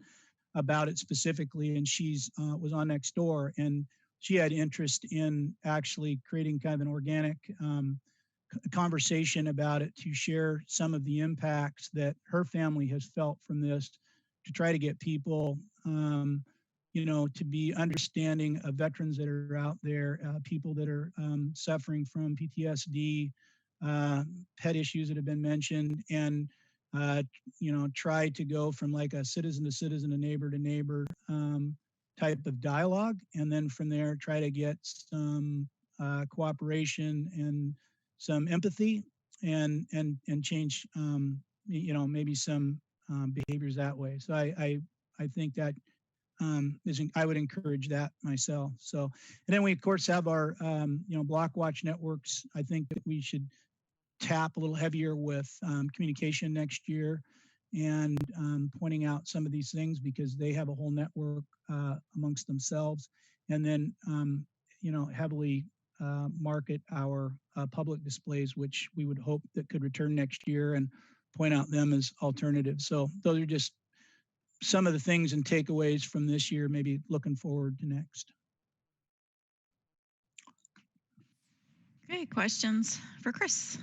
about it specifically, and she's was on Nextdoor, and she had interest in actually creating kind of an organic conversation about it to share some of the impacts that her family has felt from this, to try to get people, you know, to be understanding of veterans that are out there, people that are suffering from PTSD, pet issues that have been mentioned, and you know, try to go from like a citizen to citizen, a neighbor to neighbor type of dialogue, and then from there try to get some cooperation and some empathy, and change, you know, maybe some behaviors that way. So I think that I would encourage that myself. So, and then we of course have our you know, block watch networks. I think that we should tap a little heavier with communication next year, and pointing out some of these things, because they have a whole network amongst themselves. And then you know, heavily market our public displays, which we would hope that could return next year, and point out them as alternatives. So those are just some of the things and takeaways from this year, maybe looking forward to next. Okay, questions for Chris?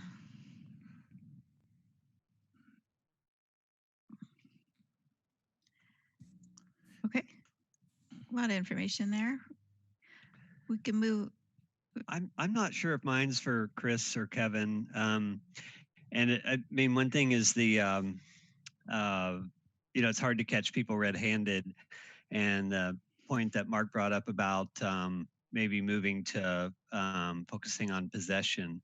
Okay, a lot of information there. We can move. I'm not sure if mine's for Chris or Kevin. I mean, one thing is the you know, it's hard to catch people red-handed, and the point that Mark brought up about maybe moving to focusing on possession.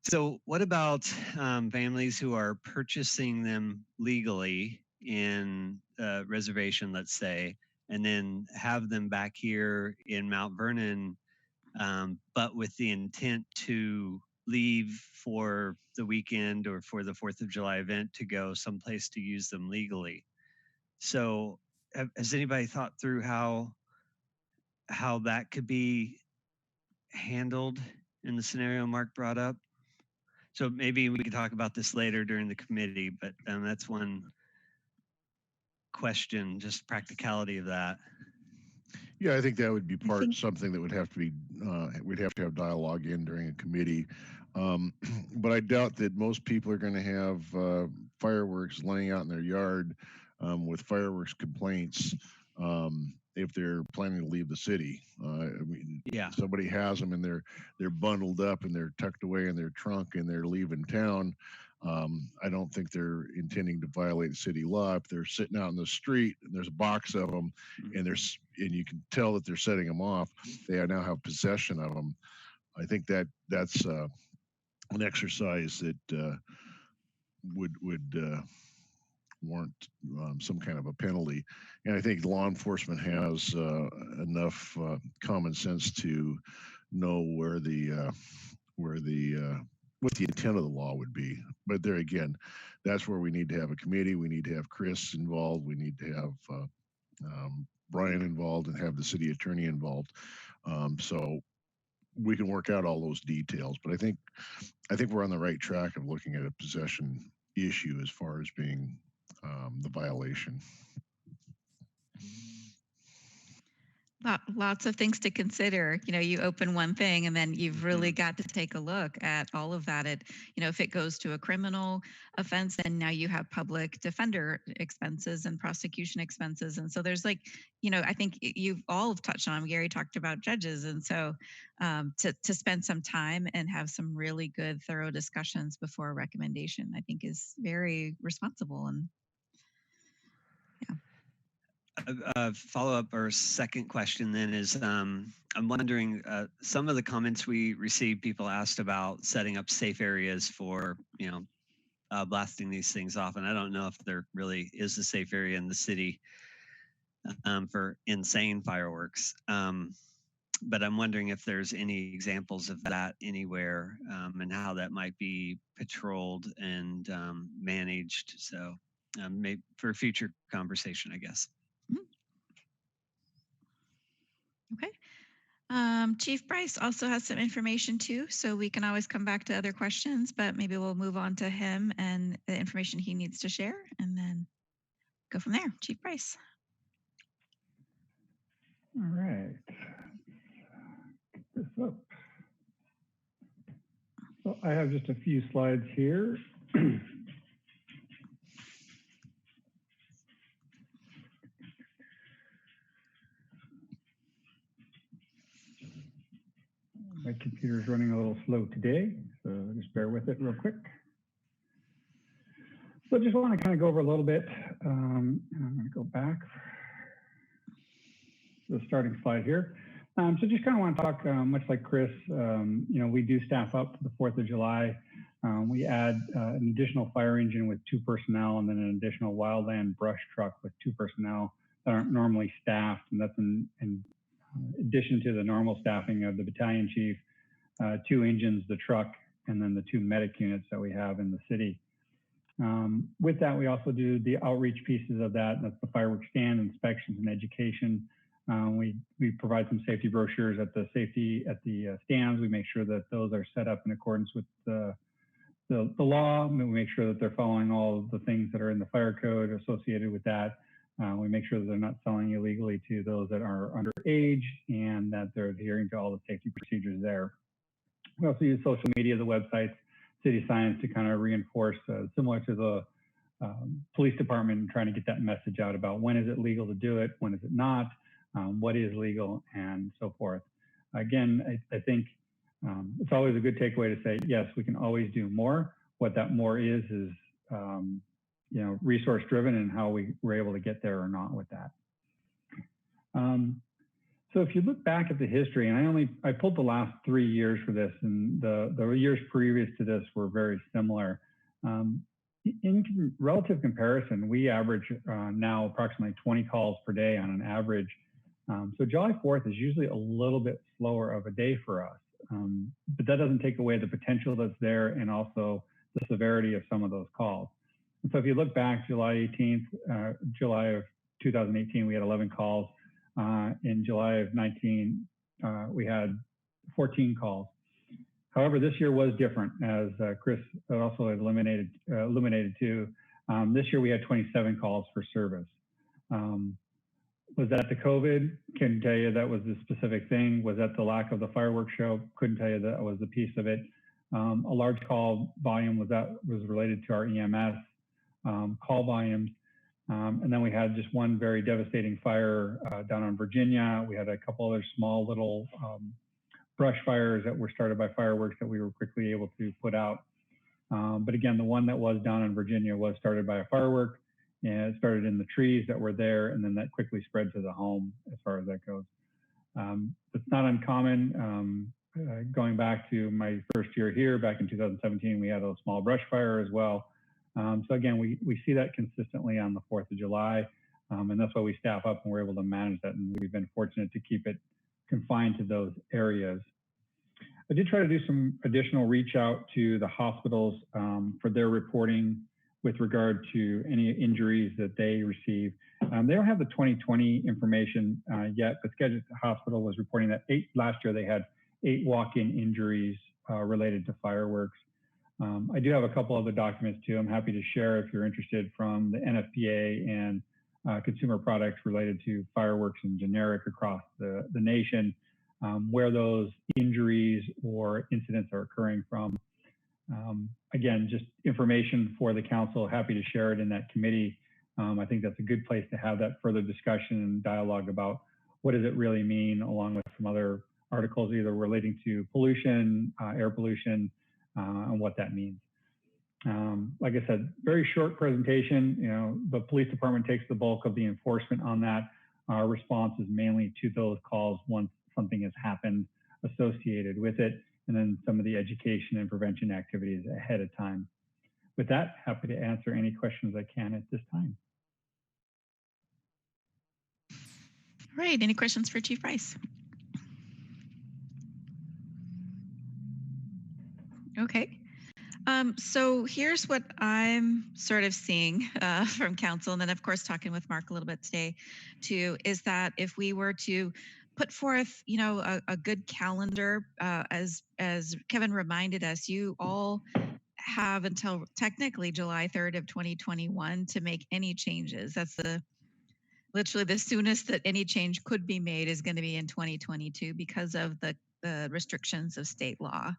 So what about families who are purchasing them legally in a reservation, let's say, and then have them back here in Mount Vernon, but with the intent to leave for the weekend or for the 4th of July event to go someplace to use them legally? So has anybody thought through how that could be handled in the scenario Mark brought up? So maybe we could talk about this later during the committee, but that's one question, just practicality of that. Yeah, I think that would be something that would have to be, we'd have to have dialogue in during a committee. But I doubt that most people are going to have fireworks laying out in their yard with fireworks complaints if they're planning to leave the city. I mean, yeah, somebody has them and they're bundled up and they're tucked away in their trunk and they're leaving town. I don't think they're intending to violate city law. If they're sitting out in the street and there's a box of them, and you can tell that they're setting them off, they now have possession of them. I think that's an exercise that would warrant some kind of a penalty. And I think law enforcement has enough common sense to know what the intent of the law would be. But there again, that's where we need to have a committee. We need to have Chris involved. We need to have Brian involved and have the city attorney involved. So we can work out all those details. But I think we're on the right track of looking at a possession issue as far as being the violation. Lots of things to consider. You know, you open one thing and then you've really got to take a look at all of that. You know, if it goes to a criminal offense, then now you have public defender expenses and prosecution expenses. And so there's like, you know, I think you've all touched on, Gary talked about judges. And so to spend some time and have some really good, thorough discussions before a recommendation, I think is very responsible. And a follow-up or second question then is I'm wondering, some of the comments we received, people asked about setting up safe areas for, you know, blasting these things off. And I don't know if there really is a safe area in the city for insane fireworks. But I'm wondering if there's any examples of that anywhere, and how that might be patrolled and managed. So maybe for future conversation, I guess. Okay. Chief Bryce also has some information too, so we can always come back to other questions, but maybe we'll move on to him and the information he needs to share and then go from there. Chief Bryce. All right. Get this up. Well, I have just a few slides here. My computer's running a little slow today, so just bear with it real quick. So I just want to kind of go over a little bit. And I'm going to go back to the starting slide here. So just kind of want to talk, much like Chris, we do staff up for the 4th of July. We add an additional fire engine with 2 personnel and then an additional wildland brush truck with 2 personnel that aren't normally staffed. And that's in addition to the normal staffing of the battalion chief, 2 engines, the truck, and then the 2 medic units that we have in the city. With that, we also do the outreach pieces of that. That's the fireworks stand, inspections, and education. We provide some safety brochures at the stands. We make sure that those are set up in accordance with the law. We make sure that they're following all of the things that are in the fire code associated with that. We make sure that they're not selling illegally to those that are underage and that they're adhering to all the safety procedures there. We also use social media, the websites, city signs to kind of reinforce, similar to the police department, trying to get that message out about when is it legal to do it, when is it not, what is legal, and so forth. Again, I think it's always a good takeaway to say, yes, we can always do more. What that more is resource driven and how we're able to get there or not with that. So if you look back at the history, and I pulled the last 3 years for this, and the years previous to this were very similar. In relative comparison, we average now approximately 20 calls per day on an average. So July 4th is usually a little bit slower of a day for us, but that doesn't take away the potential that's there and also the severity of some of those calls. And so if you look back, July 18th, July of 2018, we had 11 calls. In July of 19, we had 14 calls. However, this year was different, as Chris also had illuminated too. This year we had 27 calls for service. Was that the COVID? Couldn't tell you that was the specific thing. Was that the lack of the fireworks show? Couldn't tell you that was a piece of it. A large call volume was related to our EMS call volumes. And then we had just one very devastating fire down on Virginia. We had a couple other small little brush fires that were started by fireworks that we were quickly able to put out. But again, the one that was down in Virginia was started by a firework, and it started in the trees that were there, and then that quickly spread to the home as far as that goes. It's not uncommon. Going back to my first year here, back in 2017, we had a small brush fire as well. So again, we see that consistently on the 4th of July, and that's why we staff up and we're able to manage that. And we've been fortunate to keep it confined to those areas. I did try to do some additional reach out to the hospitals for their reporting with regard to any injuries that they receive. They don't have the 2020 information yet, but Skagit Hospital was reporting that last year they had 8 walk-in injuries related to fireworks. I do have a couple other documents too. I'm happy to share if you're interested, from the NFPA and consumer products related to fireworks and generic across the nation, where those injuries or incidents are occurring from. Again, just information for the council. Happy to share it in that committee. I think that's a good place to have that further discussion and dialogue about what does it really mean, along with some other articles either relating to pollution, air pollution, and what that means. Like I said, very short presentation. The police department takes the bulk of the enforcement on that. Our response is mainly to those calls once something has happened associated with it, and then some of the education and prevention activities ahead of time. With that, happy to answer any questions I can at this time. All right, any questions for Chief Price? Okay. So here's what I'm sort of seeing from council, and then of course talking with Mark a little bit today too, is that if we were to put forth, a good calendar, as Kevin reminded us, you all have until technically July 3rd of 2021 to make any changes. That's literally the soonest that any change could be made is going to be in 2022 because of the restrictions of state law.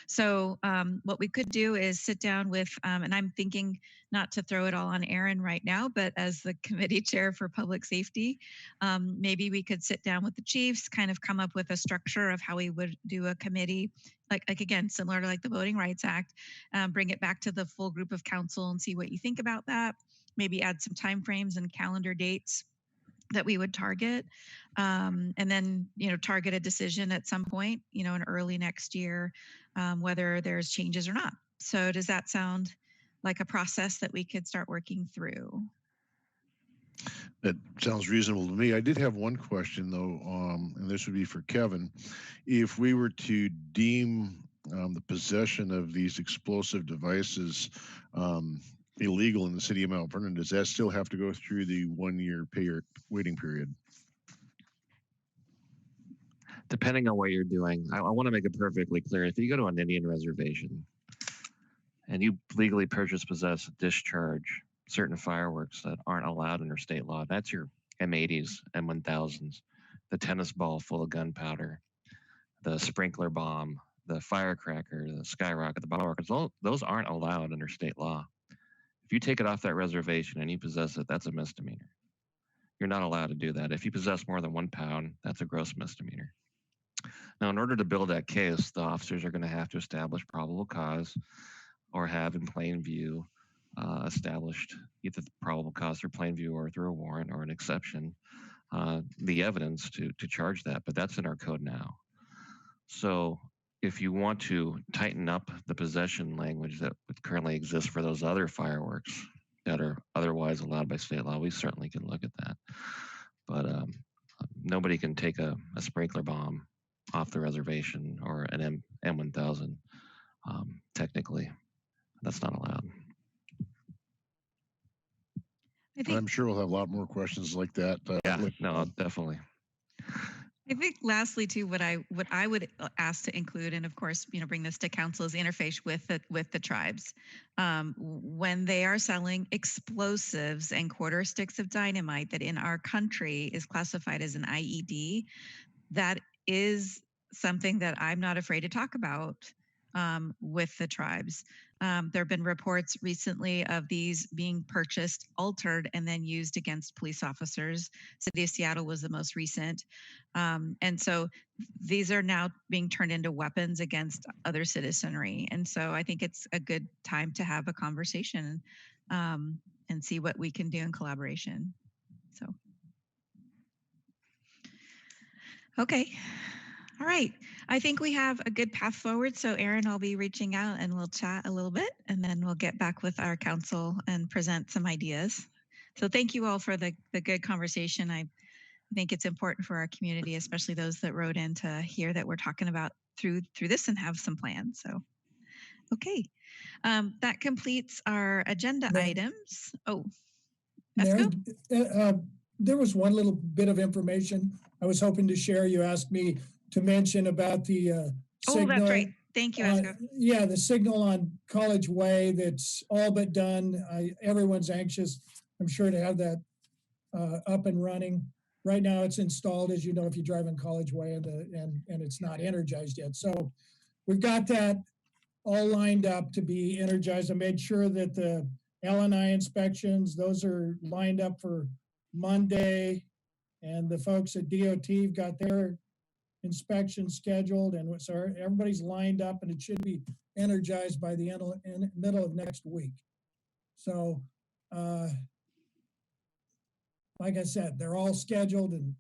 So what we could do is sit down with, and I'm thinking not to throw it all on Aaron right now, but as the committee chair for public safety, maybe we could sit down with the chiefs, kind of come up with a structure of how we would do a committee, like again, similar to like the Voting Rights Act, bring it back to the full group of council and see what you think about that. Maybe add some timeframes and calendar dates that we would target, and then target a decision at some point in early next year, whether there's changes or not. So does that sound like a process that we could start working through? That sounds reasonable to me. I did have one question though, and this would be for Kevin. If we were to deem the possession of these explosive devices illegal in the city of Mount Vernon, does that still have to go through the 1-year waiting period? Depending on what you're doing, I want to make it perfectly clear. If you go to an Indian reservation and you legally purchase, possess, discharge certain fireworks that aren't allowed under state law, that's your M80s, M1000s, the tennis ball full of gunpowder, the sprinkler bomb, the firecracker, the skyrocket, the bottle rockets, those aren't allowed under state law. If you take it off that reservation and you possess it, that's a misdemeanor. You're not allowed to do that. If you possess more than 1 pound, that's a gross misdemeanor. Now, in order to build that case, the officers are going to have to establish probable cause or have in plain view established either the probable cause through plain view or through a warrant or an exception, the evidence to charge that. But that's in our code now. So if you want to tighten up the possession language that currently exists for those other fireworks that are otherwise allowed by state law, we certainly can look at that. But nobody can take a sprinkler bomb off the reservation or an M1000. Technically, that's not allowed. I'm sure we'll have a lot more questions like that. Yeah, no, definitely. I think lastly too, what I would ask to include, and of course, bring this to council, is interface with the tribes. When they are selling explosives and quarter sticks of dynamite that in our country is classified as an IED, that is something that I'm not afraid to talk about with the tribes. There have been reports recently of these being purchased, altered, and then used against police officers. City of Seattle was the most recent. And so these are now being turned into weapons against other citizenry. And so I think it's a good time to have a conversation and see what we can do in collaboration. So, okay. All right. I think we have a good path forward. So Aaron, I'll be reaching out and we'll chat a little bit and then we'll get back with our council and present some ideas. So thank you all for the good conversation. I think it's important for our community, especially those that wrote in, to hear that we're talking about through this and have some plans. So, okay. That completes our agenda items. Oh, Mary, there was one little bit of information I was hoping to share. You asked me to mention about the signal. Oh, that's right. Thank you, Esko. Yeah, the signal on College Way, that's all but done. Everyone's anxious, I'm sure, to have that up and running. Right now it's installed, as you know, if you drive on College Way, and it's not energized yet. So we've got that all lined up to be energized. I made sure that the LNI inspections, those are lined up for Monday, and the folks at DOT have got their inspection scheduled, and so everybody's lined up, and it should be energized by the middle of next week. So like I said, they're all scheduled and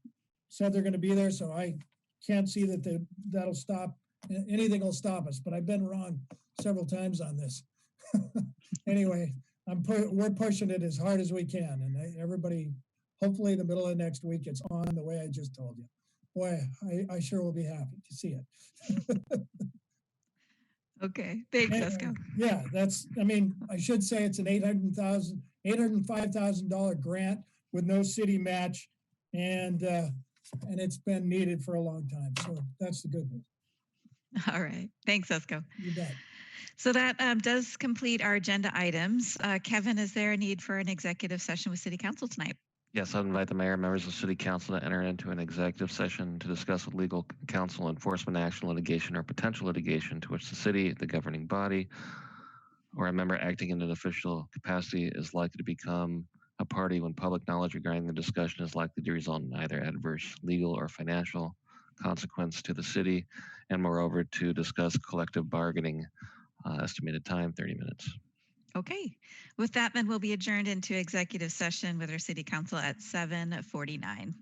said they're going to be there, so I can't see that that'll stop, anything will stop us, but I've been wrong several times on this. Anyway, we're pushing it as hard as we can, and everybody, hopefully the middle of next week it's on the way I just told you. Boy, I sure will be happy to see it. Okay, thanks, Esko. Yeah, I should say it's an $805,000 grant with no city match, and it's been needed for a long time. So that's the good news. All right, thanks, Esko. You bet. So that does complete our agenda items. Kevin, is there a need for an executive session with City Council tonight? Yes, I invite the mayor and members of the city council to enter into an executive session to discuss with legal counsel enforcement action, litigation, or potential litigation to which the city, the governing body, or a member acting in an official capacity is likely to become a party when public knowledge regarding the discussion is likely to result in either adverse legal or financial consequence to the city, and moreover, to discuss collective bargaining. Estimated time, 30 minutes. Okay. With that, then we'll be adjourned into executive session with our city council at 7:49.